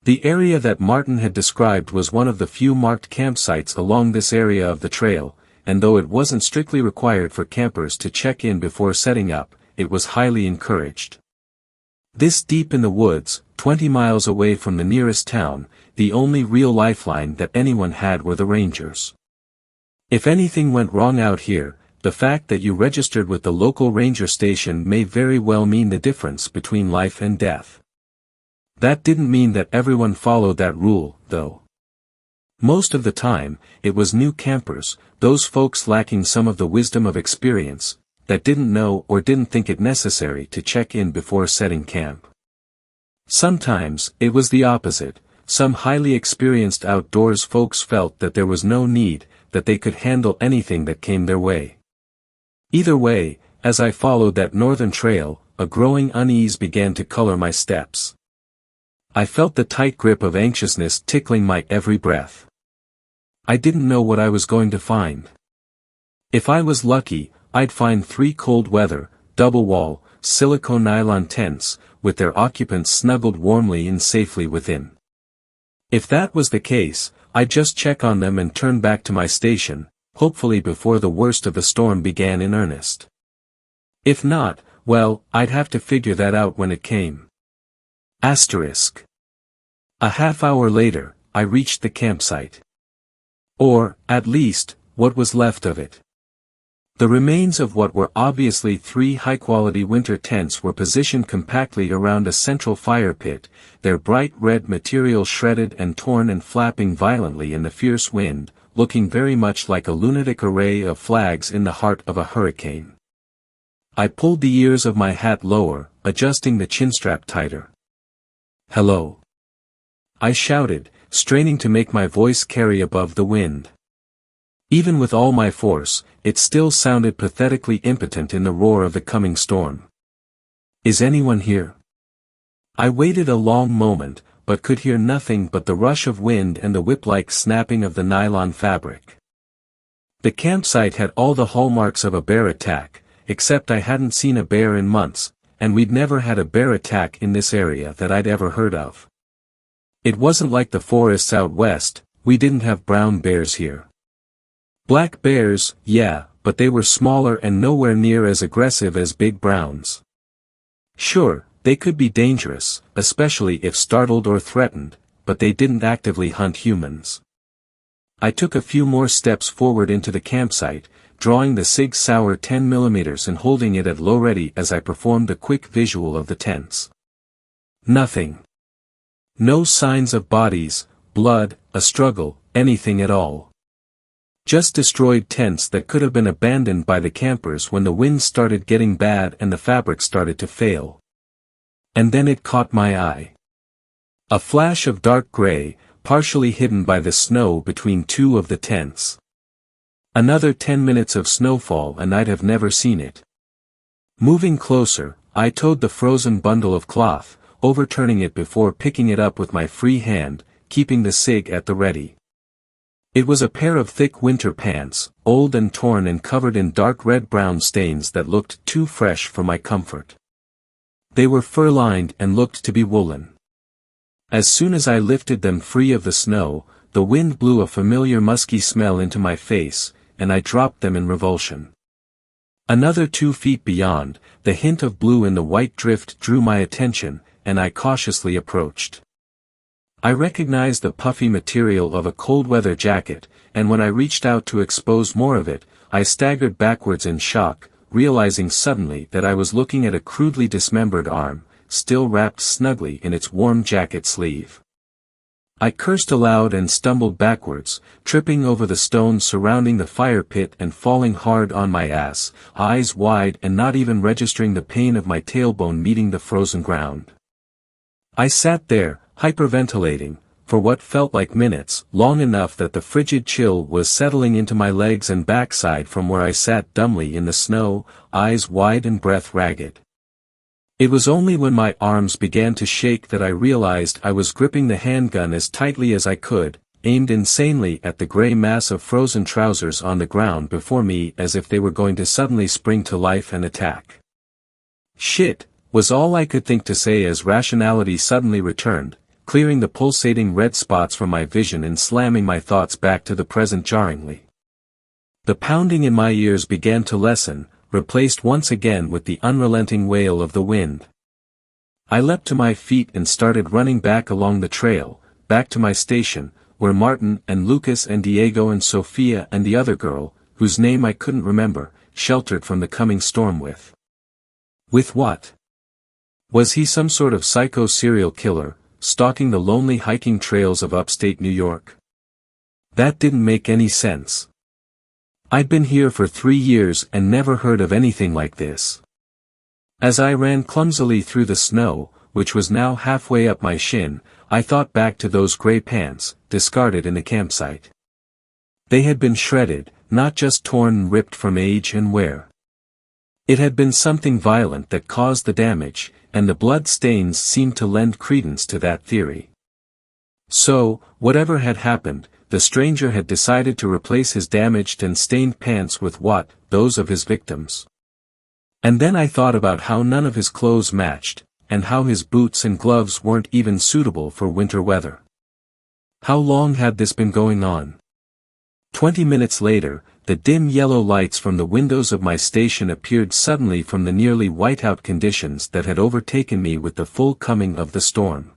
Speaker 1: The area that Martin had described was one of the few marked campsites along this area of the trail, and though it wasn't strictly required for campers to check in before setting up, it was highly encouraged. This deep in the woods, 20 miles away from the nearest town, the only real lifeline that anyone had were the rangers. If anything went wrong out here, the fact that you registered with the local ranger station may very well mean the difference between life and death. That didn't mean that everyone followed that rule, though. Most of the time, it was new campers, those folks lacking some of the wisdom of experience, that didn't know or didn't think it necessary to check in before setting camp. Sometimes, it was the opposite. Some highly experienced outdoors folks felt that there was no need, that they could handle anything that came their way. Either way, as I followed that northern trail, a growing unease began to color my steps. I felt the tight grip of anxiousness tickling my every breath. I didn't know what I was going to find. If I was lucky, I'd find 3 cold weather, double-wall, silicone nylon tents, with their occupants snuggled warmly and safely within. If that was the case, I'd just check on them and turn back to my station, hopefully before the worst of the storm began in earnest. If not, well, I'd have to figure that out when it came. Asterisk. A half hour later, I reached the campsite. Or, at least, what was left of it. The remains of what were obviously 3 high-quality winter tents were positioned compactly around a central fire pit, their bright red material shredded and torn and flapping violently in the fierce wind, looking very much like a lunatic array of flags in the heart of a hurricane. I pulled the ears of my hat lower, adjusting the chinstrap tighter. "Hello," I shouted, straining to make my voice carry above the wind. Even with all my force, it still sounded pathetically impotent in the roar of the coming storm. "Is anyone here?" I waited a long moment, but could hear nothing but the rush of wind and the whip-like snapping of the nylon fabric. The campsite had all the hallmarks of a bear attack, except I hadn't seen a bear in months, and we'd never had a bear attack in this area that I'd ever heard of. It wasn't like the forests out west, we didn't have brown bears here. Black bears, yeah, but they were smaller and nowhere near as aggressive as big browns. Sure, they could be dangerous, especially if startled or threatened, but they didn't actively hunt humans. I took a few more steps forward into the campsite, drawing the Sig Sauer 10mm and holding it at low ready as I performed a quick visual of the tents. Nothing. No signs of bodies, blood, a struggle, anything at all. Just destroyed tents that could have been abandoned by the campers when the wind started getting bad and the fabric started to fail. And then it caught my eye. A flash of dark gray, partially hidden by the snow between 2 of the tents. Another 10 minutes of snowfall and I'd have never seen it. Moving closer, I towed the frozen bundle of cloth, overturning it before picking it up with my free hand, keeping the Sig at the ready. It was a pair of thick winter pants, old and torn and covered in dark red-brown stains that looked too fresh for my comfort. They were fur-lined and looked to be woolen. As soon as I lifted them free of the snow, the wind blew a familiar musky smell into my face, and I dropped them in revulsion. Another 2 feet beyond, the hint of blue in the white drift drew my attention, and I cautiously approached. I recognized the puffy material of a cold-weather jacket, and when I reached out to expose more of it, I staggered backwards in shock, realizing suddenly that I was looking at a crudely dismembered arm, still wrapped snugly in its warm jacket sleeve. I cursed aloud and stumbled backwards, tripping over the stones surrounding the fire pit and falling hard on my ass, eyes wide and not even registering the pain of my tailbone meeting the frozen ground. I sat there, hyperventilating, for what felt like minutes, long enough that the frigid chill was settling into my legs and backside from where I sat dumbly in the snow, eyes wide and breath ragged. It was only when my arms began to shake that I realized I was gripping the handgun as tightly as I could, aimed insanely at the gray mass of frozen trousers on the ground before me as if they were going to suddenly spring to life and attack. "Shit," was all I could think to say as rationality suddenly returned, clearing the pulsating red spots from my vision and slamming my thoughts back to the present jarringly. The pounding in my ears began to lessen, replaced once again with the unrelenting wail of the wind. I leapt to my feet and started running back along the trail, back to my station, where Martin and Lucas and Diego and Sophia and the other girl, whose name I couldn't remember, sheltered from the coming storm with. With what? Was he some sort of psycho serial killer, stalking the lonely hiking trails of upstate New York? That didn't make any sense. I'd been here for 3 years and never heard of anything like this. As I ran clumsily through the snow, which was now halfway up my shin, I thought back to those gray pants, discarded in the campsite. They had been shredded, not just torn and ripped from age and wear. It had been something violent that caused the damage, and the blood stains seemed to lend credence to that theory. So, whatever had happened, the stranger had decided to replace his damaged and stained pants with those of his victims. And then I thought about how none of his clothes matched, and how his boots and gloves weren't even suitable for winter weather. How long had this been going on? 20 minutes later, the dim yellow lights from the windows of my station appeared suddenly from the nearly whiteout conditions that had overtaken me with the full coming of the storm.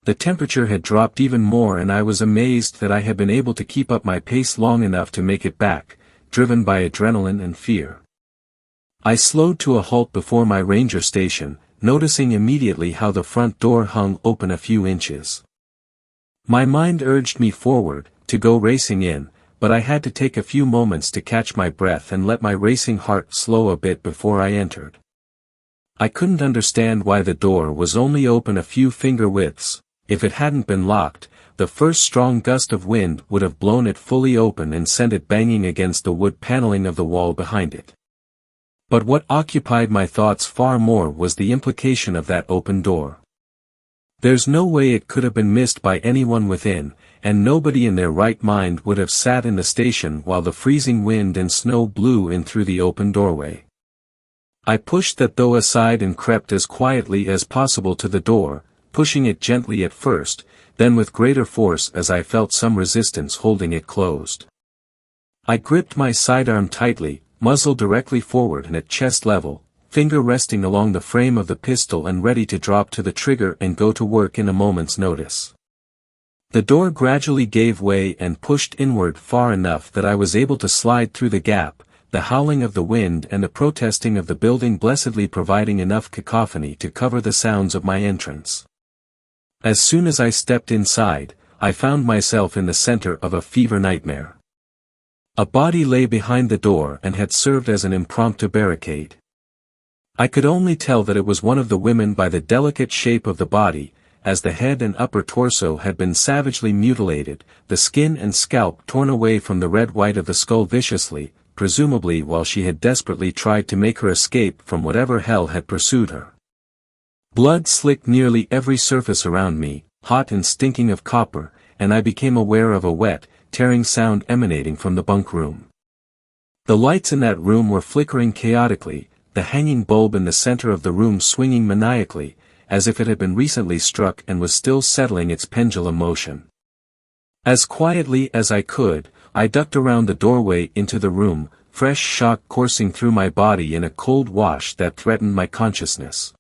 Speaker 1: The temperature had dropped even more, and I was amazed that I had been able to keep up my pace long enough to make it back, driven by adrenaline and fear. I slowed to a halt before my ranger station, noticing immediately how the front door hung open a few inches. My mind urged me forward, to go racing in, but I had to take a few moments to catch my breath and let my racing heart slow a bit before I entered. I couldn't understand why the door was only open a few finger widths. If it hadn't been locked, the first strong gust of wind would have blown it fully open and sent it banging against the wood paneling of the wall behind it. But what occupied my thoughts far more was the implication of that open door. There's no way it could have been missed by anyone within, and nobody in their right mind would have sat in the station while the freezing wind and snow blew in through the open doorway. I pushed that door aside and crept as quietly as possible to the door, pushing it gently at first, then with greater force as I felt some resistance holding it closed. I gripped my sidearm tightly, muzzle directly forward and at chest level, finger resting along the frame of the pistol and ready to drop to the trigger and go to work in a moment's notice. The door gradually gave way and pushed inward far enough that I was able to slide through the gap, the howling of the wind and the protesting of the building blessedly providing enough cacophony to cover the sounds of my entrance. As soon as I stepped inside, I found myself in the center of a fever nightmare. A body lay behind the door and had served as an impromptu barricade. I could only tell that it was one of the women by the delicate shape of the body, as the head and upper torso had been savagely mutilated, the skin and scalp torn away from the red white of the skull viciously, presumably while she had desperately tried to make her escape from whatever hell had pursued her. Blood slicked nearly every surface around me, hot and stinking of copper, and I became aware of a wet, tearing sound emanating from the bunk room. The lights in that room were flickering chaotically, the hanging bulb in the center of the room swinging maniacally, as if it had been recently struck and was still settling its pendulum motion. As quietly as I could, I ducked around the doorway into the room, fresh shock coursing through my body in a cold wash that threatened my consciousness.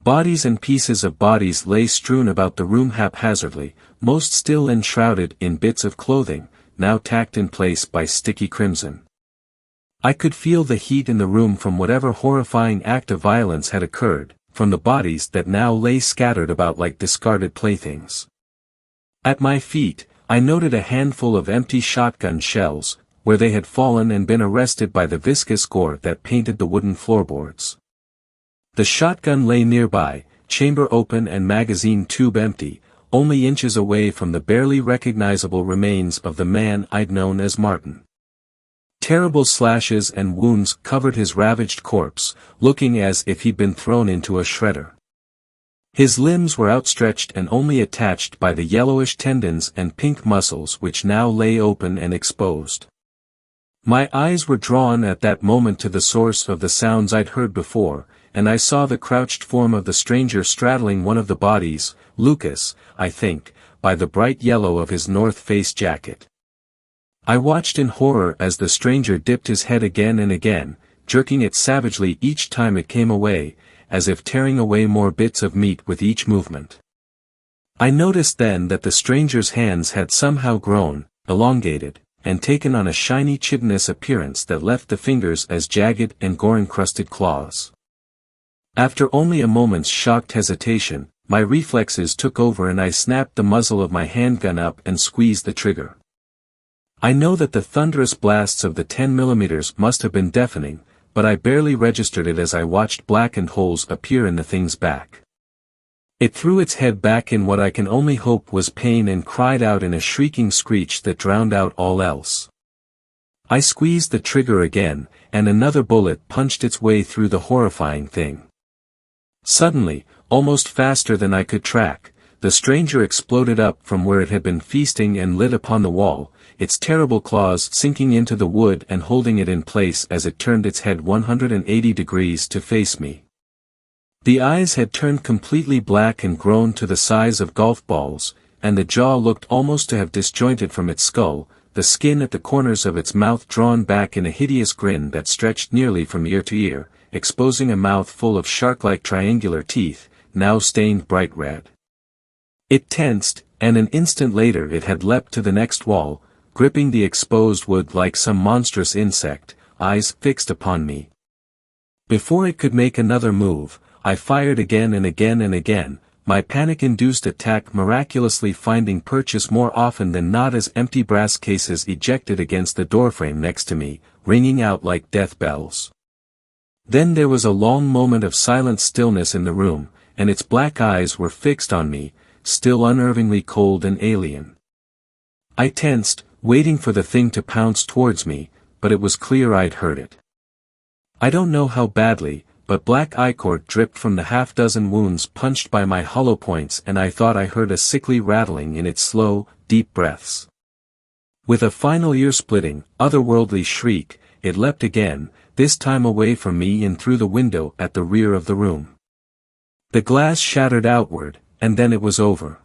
Speaker 1: Bodies and pieces of bodies lay strewn about the room haphazardly, most still enshrouded in bits of clothing, now tacked in place by sticky crimson. I could feel the heat in the room from whatever horrifying act of violence had occurred, from the bodies that now lay scattered about like discarded playthings. At my feet, I noted a handful of empty shotgun shells, where they had fallen and been arrested by the viscous gore that painted the wooden floorboards. The shotgun lay nearby, chamber open and magazine tube empty, only inches away from the barely recognizable remains of the man I'd known as Martin. Terrible slashes and wounds covered his ravaged corpse, looking as if he'd been thrown into a shredder. His limbs were outstretched and only attached by the yellowish tendons and pink muscles which now lay open and exposed. My eyes were drawn at that moment to the source of the sounds I'd heard before, and I saw the crouched form of the stranger straddling one of the bodies, Lucas, I think, by the bright yellow of his North Face jacket. I watched in horror as the stranger dipped his head again and again, jerking it savagely each time it came away, as if tearing away more bits of meat with each movement. I noticed then that the stranger's hands had somehow grown, elongated, and taken on a shiny chitinous appearance that left the fingers as jagged and gore-encrusted claws. After only a moment's shocked hesitation, My reflexes took over and I snapped the muzzle of my handgun up and squeezed the trigger. I know that the thunderous blasts of the 10mm must have been deafening, but I barely registered it as I watched blackened holes appear in the thing's back. It threw its head back in what I can only hope was pain and cried out in a shrieking screech that drowned out all else. I squeezed the trigger again, and another bullet punched its way through the horrifying thing. Suddenly, almost faster than I could track, the stranger exploded up from where it had been feasting and lit upon the wall, its terrible claws sinking into the wood and holding it in place as it turned its head 180 degrees to face me. The eyes had turned completely black and grown to the size of golf balls, and the jaw looked almost to have disjointed from its skull, the skin at the corners of its mouth drawn back in a hideous grin that stretched nearly from ear to ear, exposing a mouth full of shark-like triangular teeth, now stained bright red. It tensed, and an instant later it had leapt to the next wall, gripping the exposed wood like some monstrous insect, eyes fixed upon me. Before it could make another move, I fired again and again and again, my panic-induced attack miraculously finding purchase more often than not as empty brass cases ejected against the doorframe next to me, ringing out like death bells. Then there was a long moment of silent stillness in the room, and its black eyes were fixed on me, still unnervingly cold and alien. I tensed, waiting for the thing to pounce towards me, but it was clear I'd heard it. I don't know how badly, but black ichor dripped from the half-dozen wounds punched by my hollow points, and I thought I heard a sickly rattling in its slow, deep breaths. With a final ear-splitting, otherworldly shriek, it leapt again, this time away from me and through the window at the rear of the room. The glass shattered outward, and then it was over.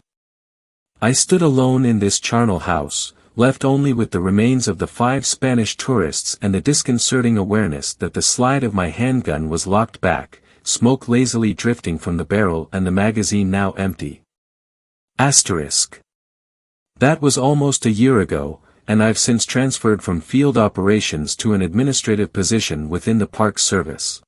Speaker 1: I stood alone in this charnel house, left only with the remains of the 5 Spanish tourists and the disconcerting awareness that the slide of my handgun was locked back, smoke lazily drifting from the barrel and the magazine now empty. Asterisk. That was almost a year ago, and I've since transferred from field operations to an administrative position within the Park Service.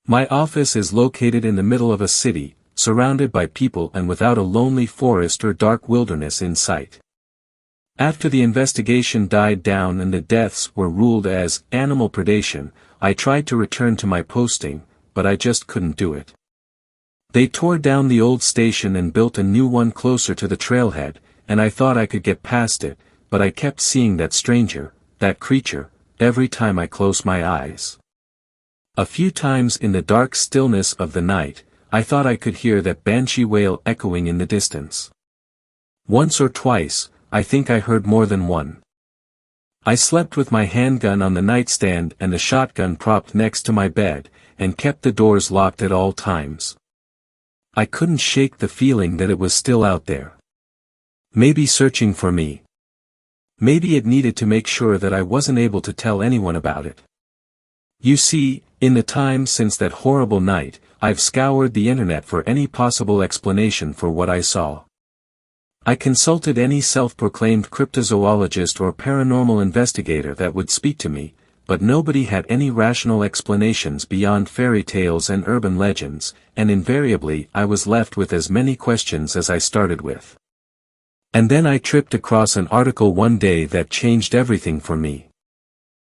Speaker 1: My office is located in the middle of a city, surrounded by people and without a lonely forest or dark wilderness in sight. After the investigation died down and the deaths were ruled as animal predation, I tried to return to my posting, but I just couldn't do it. They tore down the old station and built a new one closer to the trailhead, and I thought I could get past it, but I kept seeing that stranger, that creature, every time I closed my eyes. A few times in the dark stillness of the night, I thought I could hear that banshee wail echoing in the distance. Once or twice, I think I heard more than one. I slept with my handgun on the nightstand and the shotgun propped next to my bed, and kept the doors locked at all times. I couldn't shake the feeling that it was still out there. Maybe searching for me. Maybe it needed to make sure that I wasn't able to tell anyone about it. You see, in the time since that horrible night, I've scoured the internet for any possible explanation for what I saw. I consulted any self-proclaimed cryptozoologist or paranormal investigator that would speak to me, but nobody had any rational explanations beyond fairy tales and urban legends, and invariably I was left with as many questions as I started with. And then I tripped across an article one day that changed everything for me.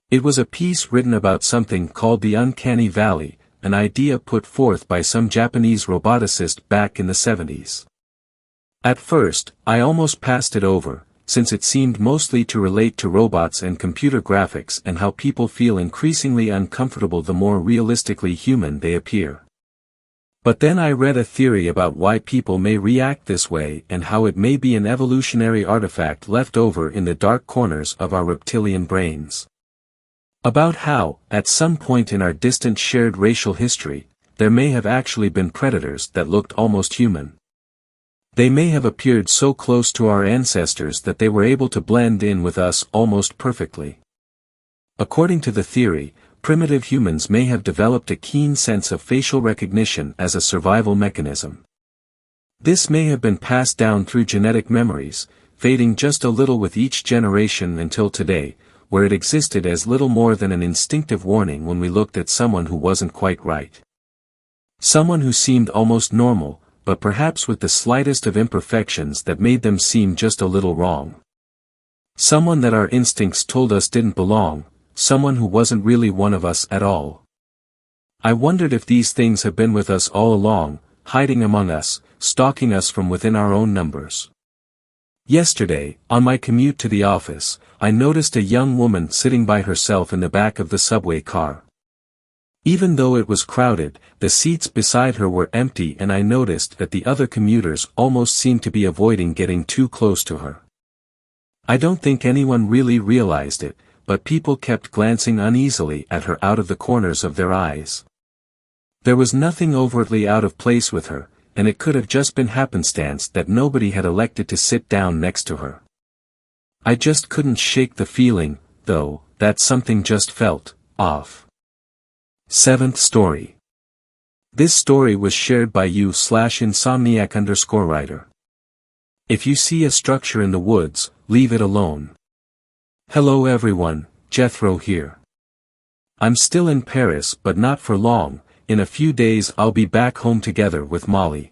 Speaker 1: It was a piece written about something called the Uncanny Valley, an idea put forth by some Japanese roboticist back in the 70s. At first, I almost passed it over, since it seemed mostly to relate to robots and computer graphics and how people feel increasingly uncomfortable the more realistically human they appear. But then I read a theory about why people may react this way and how it may be an evolutionary artifact left over in the dark corners of our reptilian brains. About how, at some point in our distant shared racial history, there may have actually been predators that looked almost human. They may have appeared so close to our ancestors that they were able to blend in with us almost perfectly. According to the theory, primitive humans may have developed a keen sense of facial recognition as a survival mechanism. This may have been passed down through genetic memories, fading just a little with each generation until today, where it existed as little more than an instinctive warning when we looked at someone who wasn't quite right. Someone who seemed almost normal, but perhaps with the slightest of imperfections that made them seem just a little wrong. Someone that our instincts told us didn't belong, someone who wasn't really one of us at all. I wondered if these things have been with us all along, hiding among us, stalking us from within our own numbers. Yesterday, on my commute to the office, I noticed a young woman sitting by herself in the back of the subway car. Even though it was crowded, the seats beside her were empty, and I noticed that the other commuters almost seemed to be avoiding getting too close to her. I don't think anyone really realized it, but people kept glancing uneasily at her out of the corners of their eyes. There was nothing overtly out of place with her, and it could have just been happenstance that nobody had elected to sit down next to her. I just couldn't shake the feeling, though, that something just felt off. 7th story. This story was shared by you/insomniac_writer. If you see a structure in the woods, leave it alone. Hello everyone, Jethro here. I'm still in Paris, but not for long. In a few days I'll be back home together with Molly.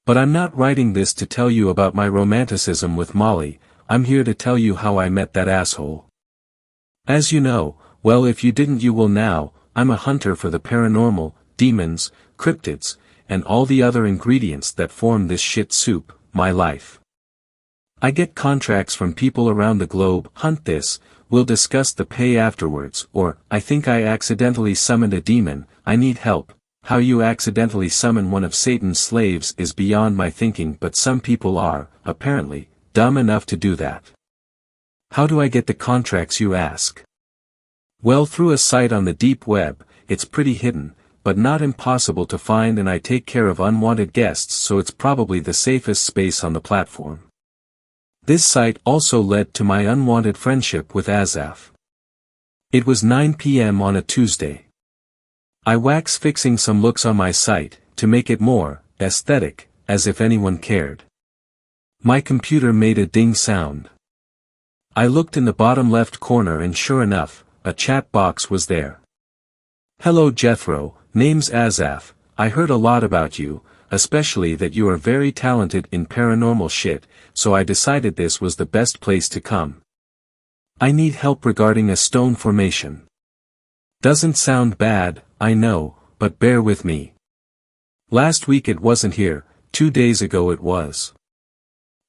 Speaker 1: But I'm not writing this to tell you about my romanticism with Molly, I'm here to tell you how I met that asshole. As you know, well if you didn't you will now, I'm a hunter for the paranormal, demons, cryptids, and all the other ingredients that form this shit soup, my life. I get contracts from people around the globe, hunt this, we'll discuss the pay afterwards, or, I think I accidentally summoned a demon, I need help. How you accidentally summon one of Satan's slaves is beyond my thinking, but some people are, apparently, dumb enough to do that. How do I get the contracts you ask? Well, through a site on the deep web, it's pretty hidden, but not impossible to find, and I take care of unwanted guests, so it's probably the safest space on the platform. This site also led to my unwanted friendship with Azaf. It was 9 p.m. on a Tuesday. I wax fixing some looks on my site, to make it more aesthetic, as if anyone cared. My computer made a ding sound. I looked in the bottom left corner and sure enough, a chat box was there. Hello Jethro, name's Azaf, I heard a lot about you, especially that you are very talented in paranormal shit, so I decided this was the best place to come. I need help regarding a stone formation. Doesn't sound bad, I know, but bear with me. Last week it wasn't here, 2 days ago it was.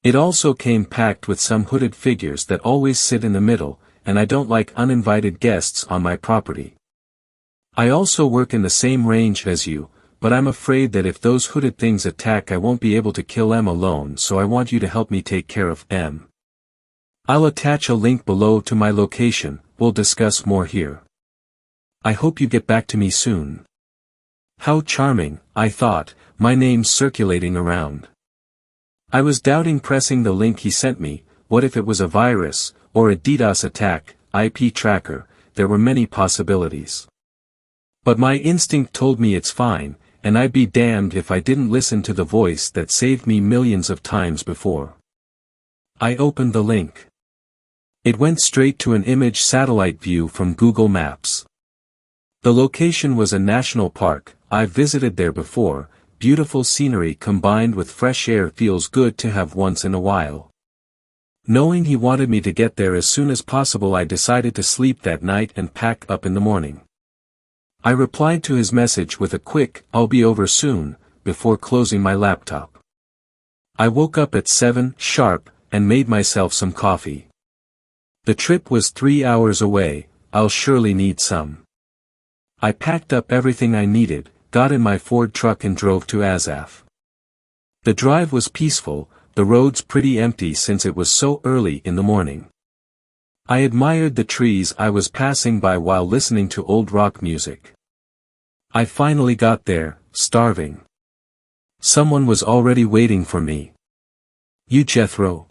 Speaker 1: It also came packed with some hooded figures that always sit in the middle, and I don't like uninvited guests on my property. I also work in the same range as you, but I'm afraid that if those hooded things attack I won't be able to kill them alone, so I want you to help me take care of them. I'll attach a link below to my location, we'll discuss more here. I hope you get back to me soon. How charming, I thought, my name's circulating around. I was doubting pressing the link he sent me, what if it was a virus, or a DDoS attack, IP tracker, there were many possibilities. But my instinct told me it's fine, and I'd be damned if I didn't listen to the voice that saved me millions of times before. I opened the link. It went straight to an image satellite view from Google Maps. The location was a national park, I've visited there before, beautiful scenery combined with fresh air feels good to have once in a while. Knowing he wanted me to get there as soon as possible, I decided to sleep that night and pack up in the morning. I replied to his message with a quick, "I'll be over soon," before closing my laptop. I woke up at 7 sharp, and made myself some coffee. The trip was 3 hours away, I'll surely need some. I packed up everything I needed, got in my Ford truck and drove to Azaf. The drive was peaceful, the roads pretty empty since it was so early in the morning. I admired the trees I was passing by while listening to old rock music. I finally got there, starving. Someone was already waiting for me. "You Jethro?"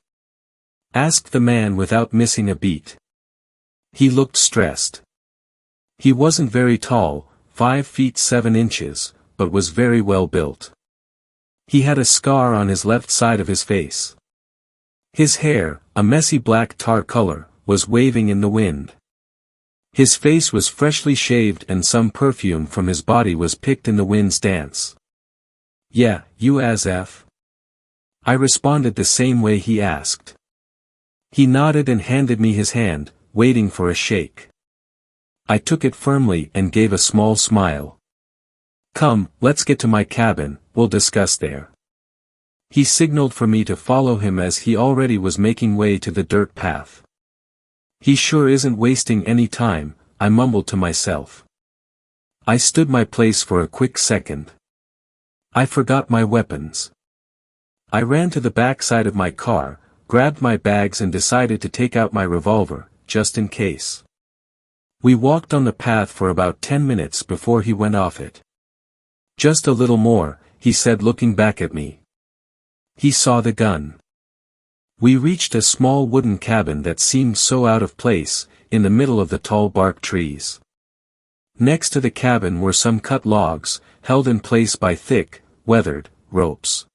Speaker 1: asked the man without missing a beat. He looked stressed. He wasn't very tall, 5 feet 7 inches, but was very well built. He had a scar on his left side of his face. His hair, a messy black tar color, was waving in the wind. His face was freshly shaved and some perfume from his body was picked in the wind's dance. Yeah, you Azaf? I responded the same way he asked. He nodded and handed me his hand, waiting for a shake. I took it firmly and gave a small smile. Come, let's get to my cabin, we'll discuss there. He signaled for me to follow him as he already was making way to the dirt path. He sure isn't wasting any time, I mumbled to myself. I stood my place for a quick second. I forgot my weapons. I ran to the back side of my car, grabbed my bags and decided to take out my revolver, just in case. We walked on the path for about 10 minutes before he went off it. Just a little more, he said looking back at me. He saw the gun. We reached a small wooden cabin that seemed so out of place, in the middle of the tall bark trees. Next to the cabin were some cut logs, held in place by thick, weathered, ropes.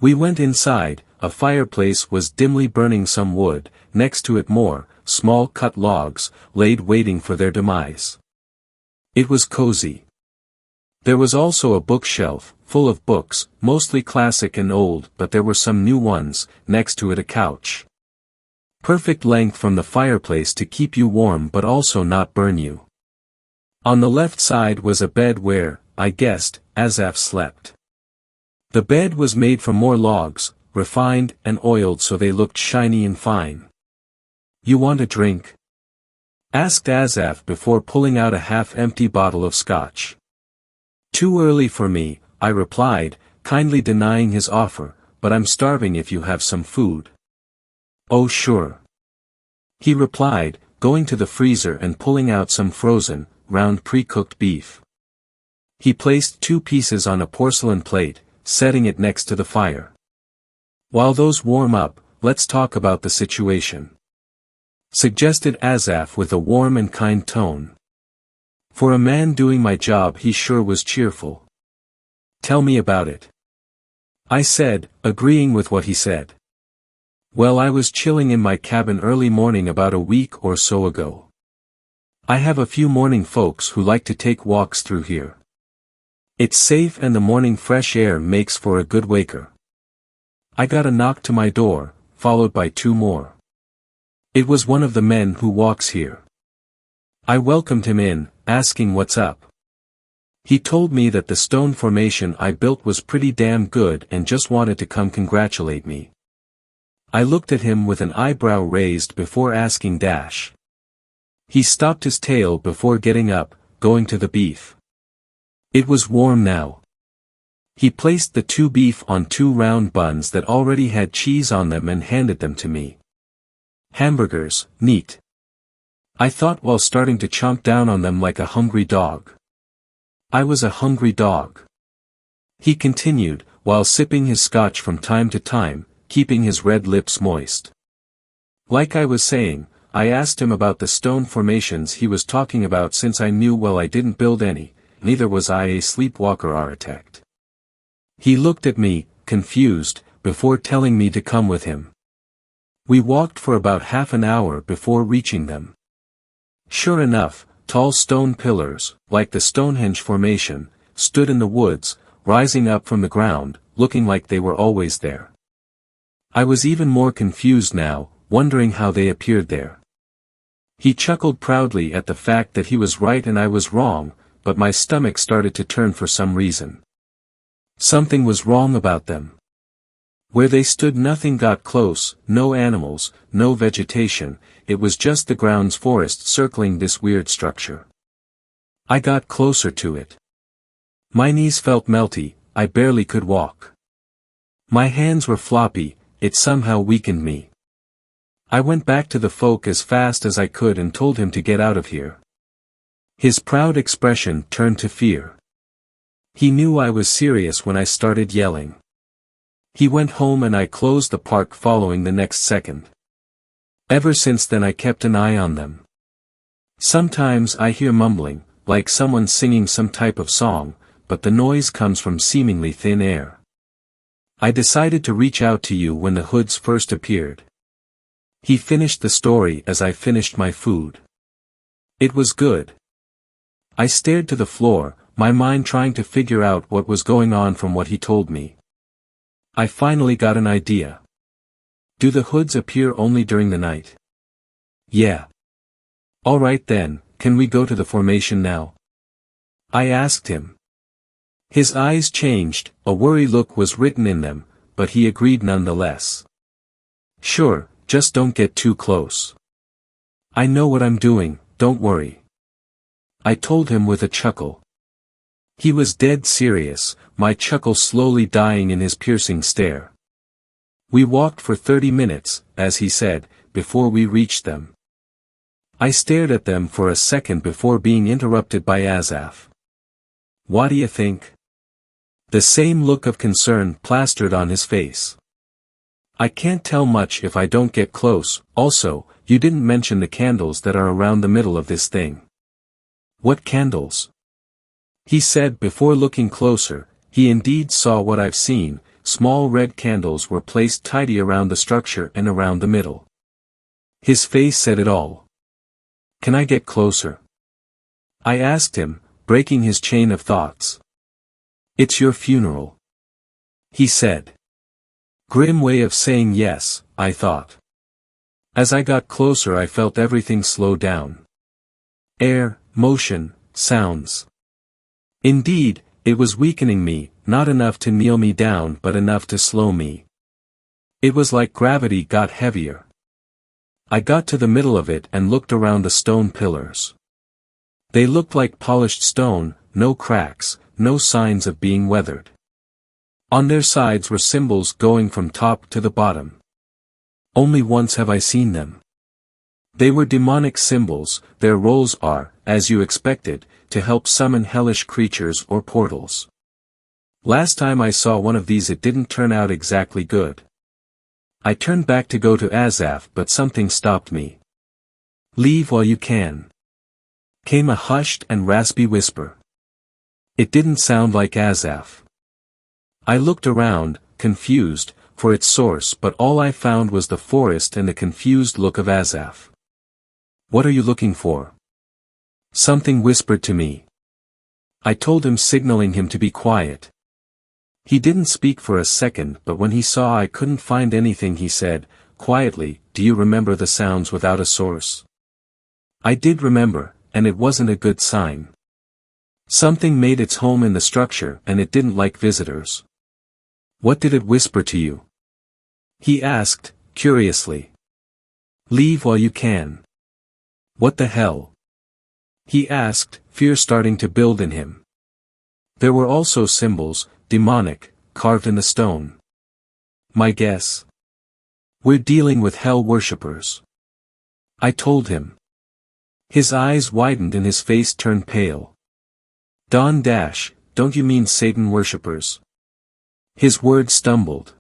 Speaker 1: We went inside, a fireplace was dimly burning some wood, next to it more, small cut logs, laid waiting for their demise. It was cozy. There was also a bookshelf, full of books, mostly classic and old, but there were some new ones, next to it a couch. Perfect length from the fireplace to keep you warm but also not burn you. On the left side was a bed where, I guessed, Azaf slept. The bed was made from more logs, refined and oiled so they looked shiny and fine. You want a drink? Asked Azaf before pulling out a half-empty bottle of scotch. Too early for me, I replied, kindly denying his offer, but I'm starving if you have some food. Oh sure. He replied, going to the freezer and pulling out some frozen, round pre-cooked beef. He placed 2 pieces on a porcelain plate, setting it next to the fire. While those warm up, let's talk about the situation. Suggested Azaf with a warm and kind tone. For a man doing my job he sure was cheerful. Tell me about it. I said, agreeing with what he said. Well, I was chilling in my cabin early morning about a week or so ago. I have a few morning folks who like to take walks through here. It's safe and the morning fresh air makes for a good waker. I got a knock to my door, followed by 2 more. It was one of the men who walks here. I welcomed him in, asking what's up. He told me that the stone formation I built was pretty damn good and just wanted to come congratulate me. I looked at him with an eyebrow raised before asking dash. He stopped his tail before getting up, going to the beef. It was warm now. He placed the 2 beef on 2 round buns that already had cheese on them and handed them to me. Hamburgers, neat. I thought while starting to chomp down on them like a hungry dog. I was a hungry dog. He continued, while sipping his scotch from time to time, keeping his red lips moist. Like I was saying, I asked him about the stone formations he was talking about since I knew well I didn't build any, neither was I a sleepwalker architect. He looked at me, confused, before telling me to come with him. We walked for about half an hour before reaching them. Sure enough, tall stone pillars, like the Stonehenge formation, stood in the woods, rising up from the ground, looking like they were always there. I was even more confused now, wondering how they appeared there. He chuckled proudly at the fact that he was right and I was wrong, but my stomach started to turn for some reason. Something was wrong about them. Where they stood nothing got close, no animals, no vegetation, it was just the ground's forest circling this weird structure. I got closer to it. My knees felt melty, I barely could walk. My hands were floppy, it somehow weakened me. I went back to the folk as fast as I could and told him to get out of here. His proud expression turned to fear. He knew I was serious when I started yelling. He went home and I closed the park following the next second. Ever since then I kept an eye on them. Sometimes I hear mumbling, like someone singing some type of song, but the noise comes from seemingly thin air. I decided to reach out to you when the hoods first appeared. He finished the story as I finished my food. It was good. I stared to the floor, my mind trying to figure out what was going on from what he told me. I finally got an idea. Do the hoods appear only during the night? Yeah. Alright then, can we go to the formation now? I asked him. His eyes changed, a worry look was written in them, but he agreed nonetheless. Sure, just don't get too close. I know what I'm doing, don't worry. I told him with a chuckle. He was dead serious, my chuckle slowly dying in his piercing stare. We walked for 30 minutes, as he said, before we reached them. I stared at them for a second before being interrupted by Azaf. What do you think? The same look of concern plastered on his face. I can't tell much if I don't get close. Also, you didn't mention the candles that are around the middle of this thing. What candles? He said before looking closer. He indeed saw what I've seen. Small red candles were placed tidy around the structure and around the middle. His face said it all. Can I get closer? I asked him, breaking his chain of thoughts. It's your funeral. He said. Grim way of saying yes, I thought. As I got closer I felt everything slow down. Air, motion, sounds. Indeed, it was weakening me, not enough to kneel me down but enough to slow me. It was like gravity got heavier. I got to the middle of it and looked around the stone pillars. They looked like polished stone, no cracks, no signs of being weathered. On their sides were symbols going from top to the bottom. Only once have I seen them. They were demonic symbols. Their roles are, as you expected, to help summon hellish creatures or portals. Last time I saw one of these it didn't turn out exactly good. I turned back to go to Azaf but something stopped me. Leave while you can. Came a hushed and raspy whisper. It didn't sound like Azaf. I looked around, confused, for its source but all I found was the forest and the confused look of Azaf. What are you looking for? Something whispered to me. I told him, signaling him to be quiet. He didn't speak for a second but when he saw I couldn't find anything he said, quietly, do you remember the sounds without a source? I did remember, and it wasn't a good sign. Something made its home in the structure and it didn't like visitors. What did it whisper to you? He asked, curiously. Leave while you can. What the hell? He asked, fear starting to build in him. There were also symbols, demonic, carved in the stone. My guess? We're dealing with hell worshippers. I told him. His eyes widened and his face turned pale. Don't you mean Satan worshippers? His words stumbled.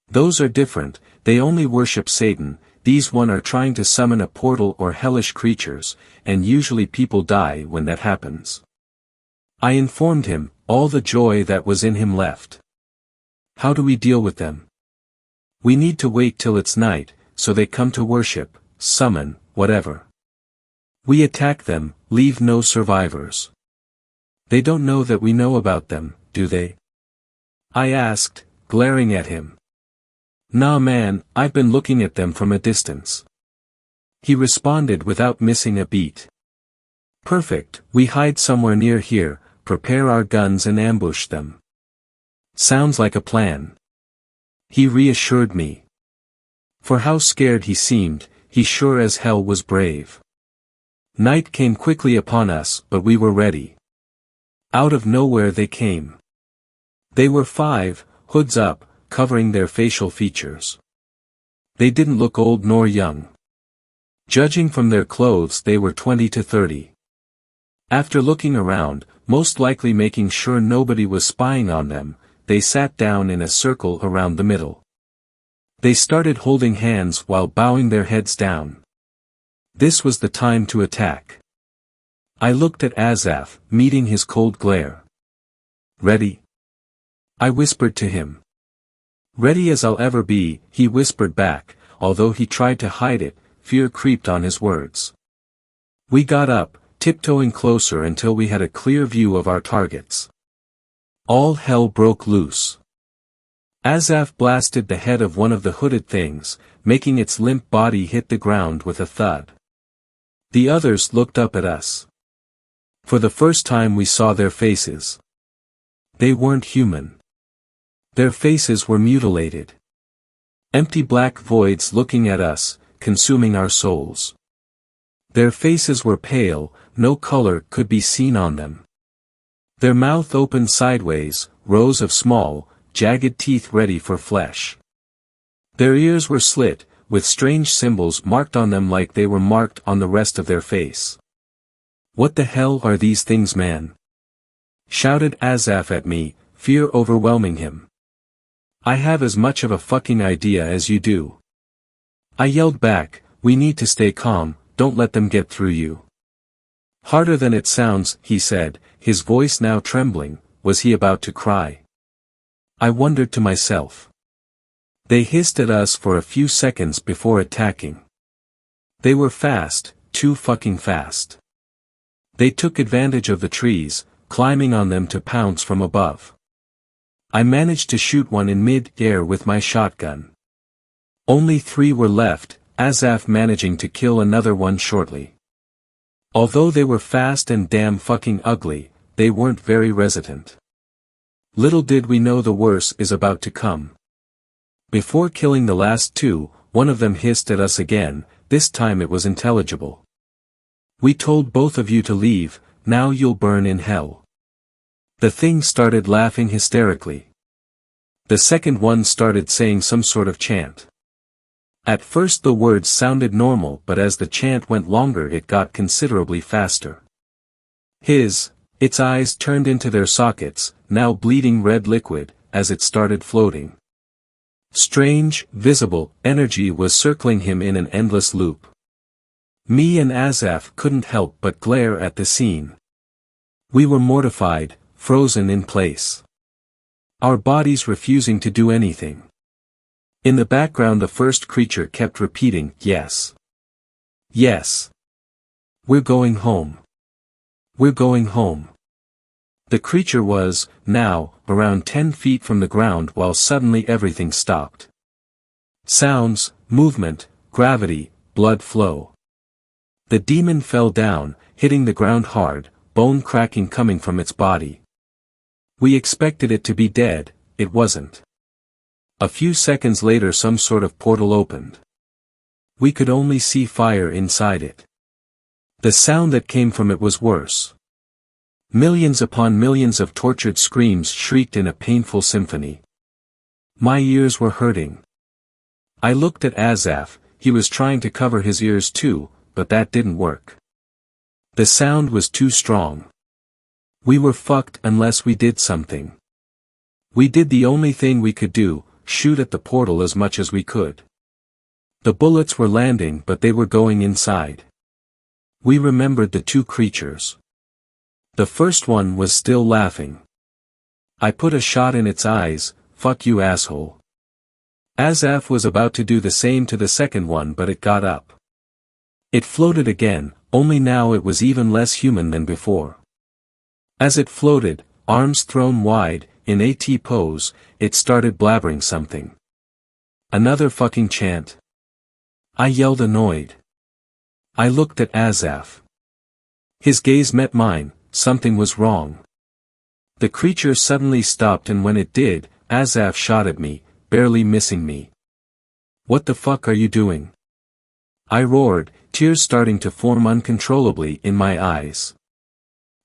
Speaker 1: Those are different, they only worship Satan. These one are trying to summon a portal or hellish creatures, and usually people die when that happens. I informed him, all the joy that was in him left. How do we deal with them? We need to wait till it's night, so they come to worship, summon, whatever. We attack them, leave no survivors. They don't know that we know about them, do they? I asked, glaring at him. Nah man, I've been looking at them from a distance. He responded without missing a beat. Perfect, we hide somewhere near here, prepare our guns and ambush them. Sounds like a plan. He reassured me. For how scared he seemed, he sure as hell was brave. Night came quickly upon us but we were ready. Out of nowhere they came. They were 5, hoods up, covering their facial features. They didn't look old nor young. Judging from their clothes they were 20 to 30. After looking around, most likely making sure nobody was spying on them, they sat down in a circle around the middle. They started holding hands while bowing their heads down. This was the time to attack. I looked at Azaf, meeting his cold glare. Ready? I whispered to him. Ready as I'll ever be, he whispered back, although he tried to hide it, fear creeped on his words. We got up, tiptoeing closer until we had a clear view of our targets. All hell broke loose. Azaf blasted the head of one of the hooded things, making its limp body hit the ground with a thud. The others looked up at us. For the first time we saw their faces. They weren't human. Their faces were mutilated. Empty black voids looking at us, consuming our souls. Their faces were pale, no color could be seen on them. Their mouth opened sideways, rows of small, jagged teeth ready for flesh. Their ears were slit, with strange symbols marked on them like they were marked on the rest of their face. "What the hell are these things, man?" shouted Azaf at me, fear overwhelming him. "I have as much of a fucking idea as you do." I yelled back, "We need to stay calm, don't let them get through you." "Harder than it sounds," he said, his voice now trembling. Was he about to cry? I wondered to myself. They hissed at us for a few seconds before attacking. They were fast, too fucking fast. They took advantage of the trees, climbing on them to pounce from above. I managed to shoot one in mid-air with my shotgun. Only 3 were left, Azaf managing to kill another one shortly. Although they were fast and damn fucking ugly, they weren't very resilient. Little did we know the worst is about to come. Before killing the last 2, one of them hissed at us again, this time it was intelligible. "We told both of you to leave, now you'll burn in hell." The thing started laughing hysterically. The second one started saying some sort of chant. At first the words sounded normal, but as the chant went longer it got considerably faster. Its eyes turned into their sockets, now bleeding red liquid, as it started floating. Strange, visible, energy was circling him in an endless loop. Me and Azaf couldn't help but glare at the scene. We were mortified, frozen in place. Our bodies refusing to do anything. In the background the first creature kept repeating, "Yes. Yes. We're going home. We're going home." The creature was, now, around 10 feet from the ground while suddenly everything stopped. Sounds, movement, gravity, blood flow. The demon fell down, hitting the ground hard, bone cracking coming from its body. We expected it to be dead, it wasn't. A few seconds later some sort of portal opened. We could only see fire inside it. The sound that came from it was worse. Millions upon millions of tortured screams shrieked in a painful symphony. My ears were hurting. I looked at Azaf, he was trying to cover his ears too, but that didn't work. The sound was too strong. We were fucked unless we did something. We did the only thing we could do, shoot at the portal as much as we could. The bullets were landing but they were going inside. We remembered the 2 creatures. The first one was still laughing. I put a shot in its eyes, "Fuck you asshole." Azaf was about to do the same to the second one but it got up. It floated again, only now it was even less human than before. As it floated, arms thrown wide, in AT pose, it started blabbering something. Another fucking chant. I yelled annoyed. I looked at Azaf. His gaze met mine. Something was wrong. The creature suddenly stopped and when it did, Azaf shot at me, barely missing me. "What the fuck are you doing?" I roared, tears starting to form uncontrollably in my eyes.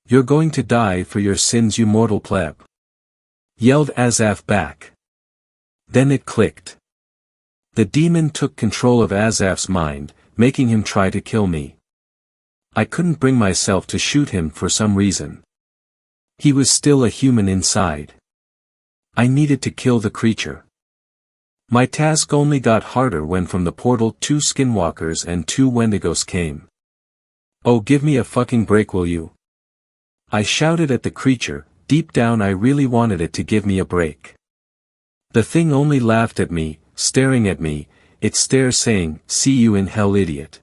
Speaker 1: "You're going to die for your sins, you mortal pleb," yelled Azaf back. Then it clicked. The demon took control of Azaf's mind, making him try to kill me. I couldn't bring myself to shoot him for some reason. He was still a human inside. I needed to kill the creature. My task only got harder when from the portal 2 skinwalkers and 2 Wendigos came. "Oh, give me a fucking break, will you?" I shouted at the creature. Deep down I really wanted it to give me a break. The thing only laughed at me, staring at me, its stare saying, "See you in hell, idiot."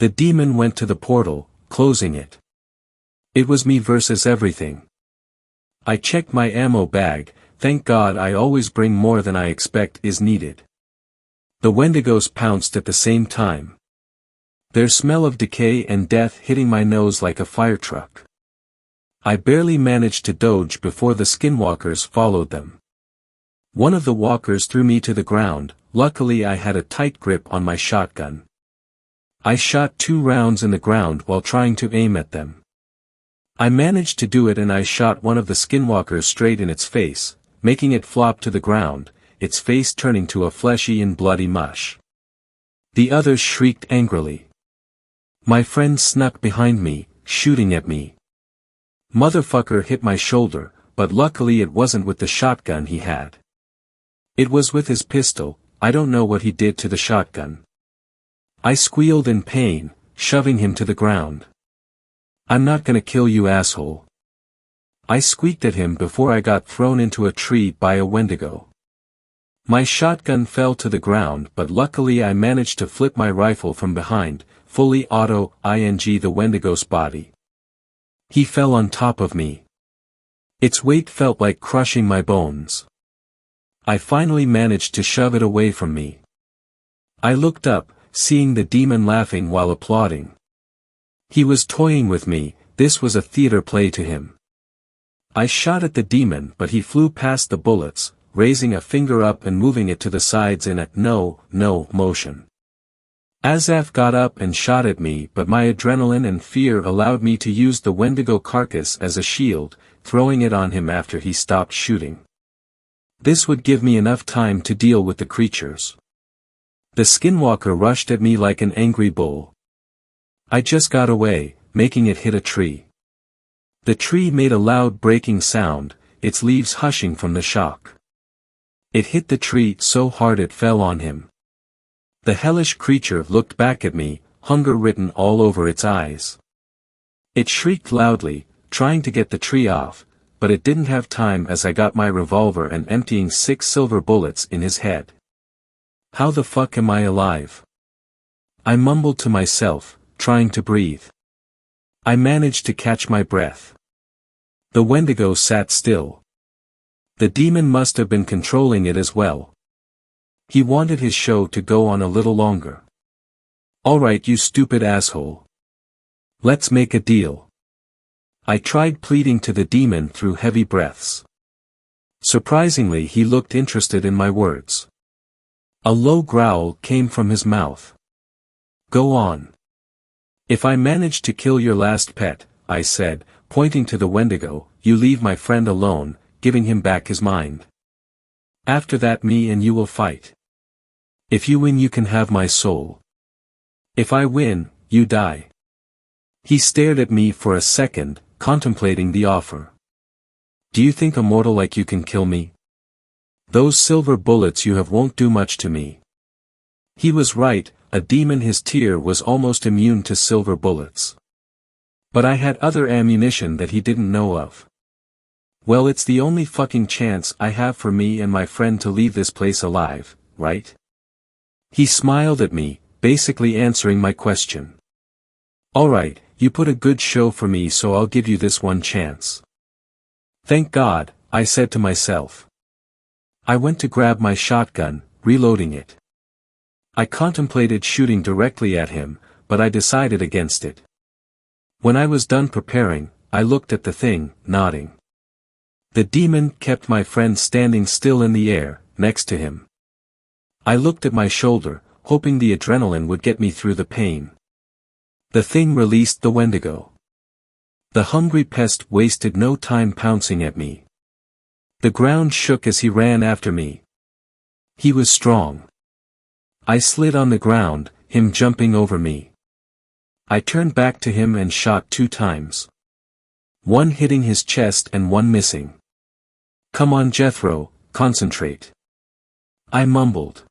Speaker 1: The demon went to the portal, closing it. It was me versus everything. I checked my ammo bag, thank God I always bring more than I expect is needed. The Wendigos pounced at the same time. Their smell of decay and death hitting my nose like a fire truck. I barely managed to dodge before the skinwalkers followed them. One of the walkers threw me to the ground, luckily I had a tight grip on my shotgun. I shot 2 rounds in the ground while trying to aim at them. I managed to do it and I shot one of the skinwalkers straight in its face, making it flop to the ground, its face turning to a fleshy and bloody mush. The others shrieked angrily. My friend snuck behind me, shooting at me. Motherfucker hit my shoulder, but luckily it wasn't with the shotgun he had. It was with his pistol. I don't know what he did to the shotgun. I squealed in pain, shoving him to the ground. I'm not gonna kill you, asshole. I squeaked at him before I got thrown into a tree by a Wendigo. My shotgun fell to the ground, but luckily I managed to flip my rifle from behind, fully auto-ing the Wendigo's body. He fell on top of me. Its weight felt like crushing my bones. I finally managed to shove it away from me. I looked up, seeing the demon laughing while applauding. He was toying with me, this was a theater play to him. I shot at the demon but he flew past the bullets, raising a finger up and moving it to the sides in a no motion. Azaf got up and shot at me but my adrenaline and fear allowed me to use the Wendigo carcass as a shield, throwing it on him after he stopped shooting. This would give me enough time to deal with the creatures. The skinwalker rushed at me like an angry bull. I just got away, making it hit a tree. The tree made a loud breaking sound, its leaves hushing from the shock. It hit the tree so hard it fell on him. The hellish creature looked back at me, hunger written all over its eyes. It shrieked loudly, trying to get the tree off, but it didn't have time as I got my revolver and emptying 6 silver bullets in his head. How the fuck am I alive? I mumbled to myself, trying to breathe. I managed to catch my breath. The Wendigo sat still. The demon must have been controlling it as well. He wanted his show to go on a little longer. Alright, you stupid asshole. Let's make a deal. I tried pleading to the demon through heavy breaths. Surprisingly, he looked interested in my words. A low growl came from his mouth. Go on. If I manage to kill your last pet, I said, pointing to the Wendigo, you leave my friend alone, giving him back his mind. After that, me and you will fight. If you win, you can have my soul. If I win, you die. He stared at me for a second, contemplating the offer. Do you think a mortal like you can kill me? Those silver bullets you have won't do much to me. He was right, a demon, his tear was almost immune to silver bullets. But I had other ammunition that he didn't know of. Well, it's the only fucking chance I have for me and my friend to leave this place alive, right? He smiled at me, basically answering my question. Alright, you put a good show for me, so I'll give you this one chance. Thank God, I said to myself. I went to grab my shotgun, reloading it. I contemplated shooting directly at him, but I decided against it. When I was done preparing, I looked at the thing, nodding. The demon kept my friend standing still in the air, next to him. I looked at my shoulder, hoping the adrenaline would get me through the pain. The thing released the Wendigo. The hungry pest wasted no time pouncing at me. The ground shook as he ran after me. He was strong. I slid on the ground, him jumping over me. I turned back to him and shot 2 times. One hitting his chest and one missing. Come on, Jethro, concentrate. I mumbled.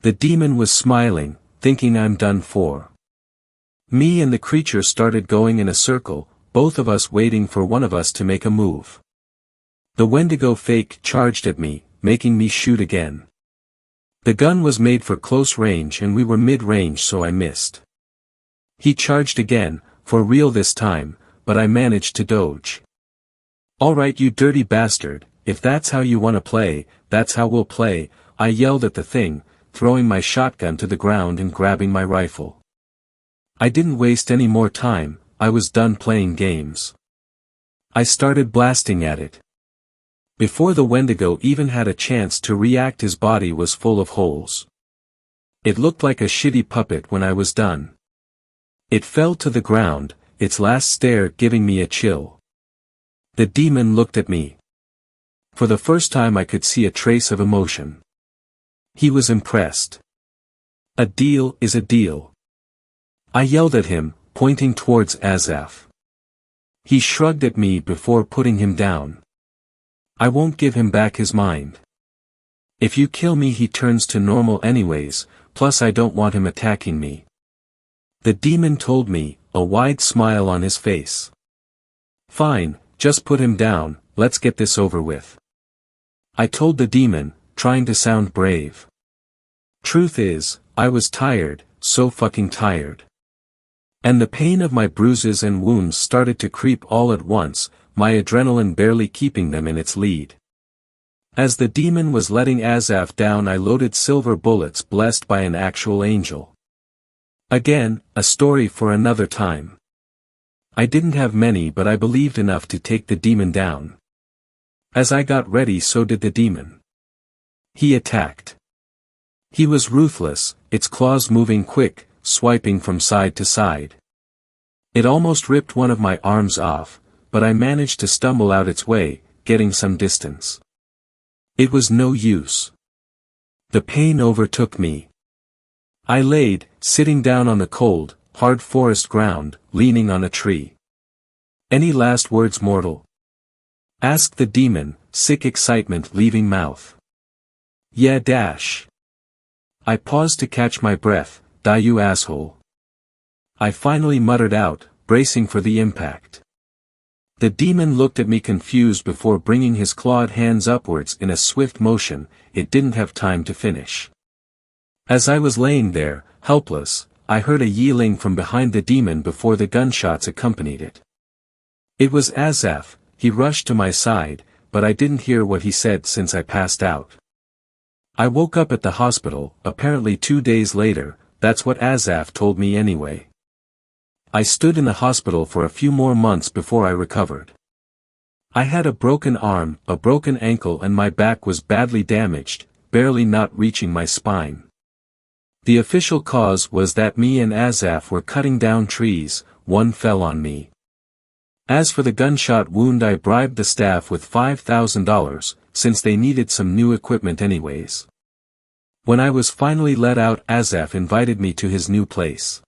Speaker 1: The demon was smiling, thinking I'm done for. Me and the creature started going in a circle, both of us waiting for one of us to make a move. The Wendigo fake charged at me, making me shoot again. The gun was made for close range and we were mid-range, so I missed. He charged again, for real this time, but I managed to dodge. "Alright you dirty bastard, if that's how you wanna play, that's how we'll play," I yelled at the thing, throwing my shotgun to the ground and grabbing my rifle. I didn't waste any more time, I was done playing games. I started blasting at it. Before the Wendigo even had a chance to react, his body was full of holes. It looked like a shitty puppet when I was done. It fell to the ground, its last stare giving me a chill. The demon looked at me. For the first time I could see a trace of emotion. He was impressed. "A deal is a deal." I yelled at him, pointing towards Azaf. He shrugged at me before putting him down. "I won't give him back his mind. If you kill me he turns to normal anyways, plus I don't want him attacking me." The demon told me, a wide smile on his face. "Fine, just put him down, let's get this over with." I told the demon, trying to sound brave. Truth is, I was tired, so fucking tired. And the pain of my bruises and wounds started to creep all at once, my adrenaline barely keeping them in its lead. As the demon was letting Azaf down, I loaded silver bullets blessed by an actual angel. Again, a story for another time. I didn't have many, but I believed enough to take the demon down. As I got ready, so did the demon. He attacked. He was ruthless, its claws moving quick, swiping from side to side. It almost ripped one of my arms off, but I managed to stumble out its way, getting some distance. It was no use. The pain overtook me. I laid, sitting down on the cold, hard forest ground, leaning on a tree. "Any last words, mortal?" asked the demon, sick excitement leaving mouth. "Yeah dash." I paused to catch my breath. "Die you asshole." I finally muttered out, bracing for the impact. The demon looked at me confused before bringing his clawed hands upwards in a swift motion. It didn't have time to finish. As I was laying there, helpless, I heard a yelling from behind the demon before the gunshots accompanied it. It was Azaf. He rushed to my side, but I didn't hear what he said since I passed out. I woke up at the hospital, apparently 2 days later. That's what Azaf told me anyway. I stood in the hospital for a few more months before I recovered. I had a broken arm, a broken ankle, and my back was badly damaged, barely not reaching my spine. The official cause was that me and Azaf were cutting down trees. One fell on me. As for the gunshot wound, I bribed the staff with $5,000, since they needed some new equipment anyways. When I was finally let out, Azaf invited me to his new place.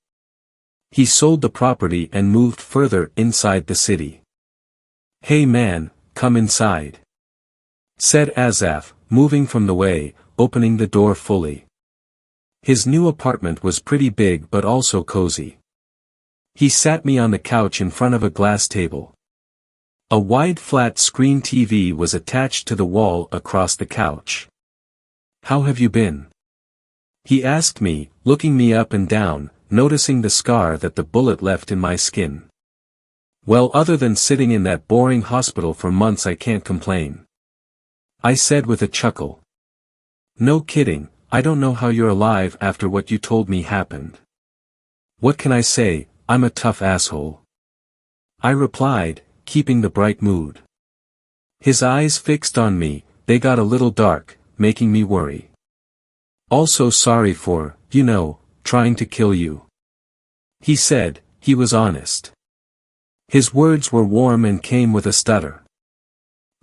Speaker 1: He sold the property and moved further inside the city. "Hey man, come inside," said Azaf, moving from the way, opening the door fully. His new apartment was pretty big but also cozy. He sat me on the couch in front of a glass table. A wide flat screen TV was attached to the wall across the couch. "How have you been?" he asked me, looking me up and down, noticing the scar that the bullet left in my skin. "Well, other than sitting in that boring hospital for months, I can't complain," I said with a chuckle. "No kidding, I don't know how you're alive after what you told me happened." "What can I say, I'm a tough asshole," I replied, keeping the bright mood. His eyes fixed on me, they got a little dark, making me worry. "Also sorry for, trying to kill you," he said. He was honest. His words were warm and came with a stutter.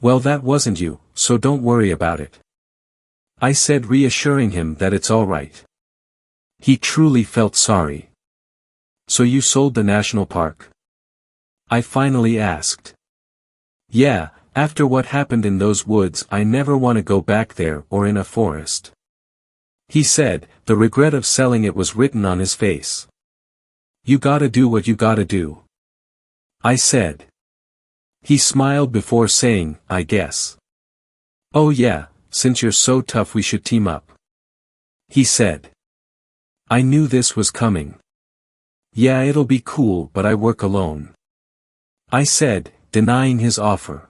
Speaker 1: "Well, that wasn't you, so don't worry about it," I said, reassuring him that it's all right. He truly felt sorry. "So you sold the national park?" I finally asked. "Yeah, after what happened in those woods, I never want to go back there or in a forest," he said, the regret of selling it was written on his face. "You gotta do what you gotta do," I said. He smiled before saying, "I guess." "Oh yeah, since you're so tough we should team up," he said. I knew this was coming. Yeah, it'll be cool, but I work alone. I said, denying his offer.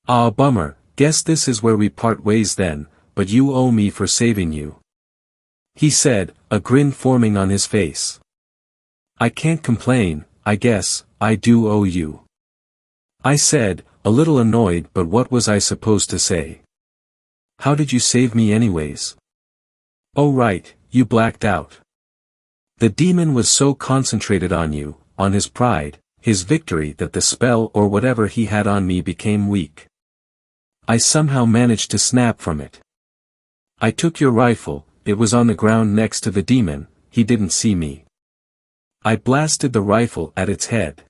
Speaker 1: Ah, bummer, guess this is where we part ways then, but you owe me for saving you. He said, a grin forming on his face. I can't complain, I guess, I do owe you. I said, a little annoyed, but what was I supposed to say? How did you save me anyways? Oh right, you blacked out. The demon was so concentrated on you, on his pride, his victory, that the spell or whatever he had on me became weak. I somehow managed to snap from it. I took your rifle, it was on the ground next to the demon, he didn't see me. I blasted the rifle at its head.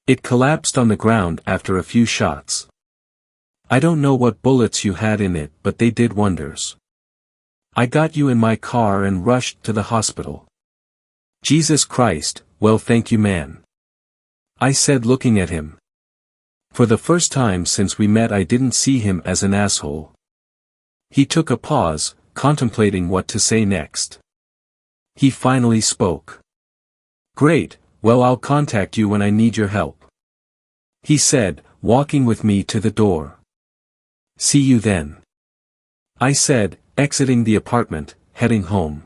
Speaker 1: It collapsed on the ground after a few shots. I don't know what bullets you had in it, but they did wonders. I got you in my car and rushed to the hospital. Jesus Christ, well thank you man. I said looking at him. For the first time since we met I didn't see him as an asshole. He took a pause, contemplating what to say next. He finally spoke. Great, well I'll contact you when I need your help. He said, walking with me to the door. See you then. I said, exiting the apartment, heading home.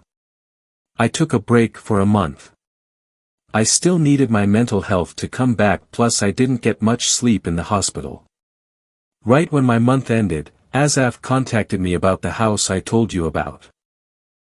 Speaker 1: I took a break for a month. I still needed my mental health to come back, plus I didn't get much sleep in the hospital. Right when my month ended, Asaf contacted me about the house I told you about.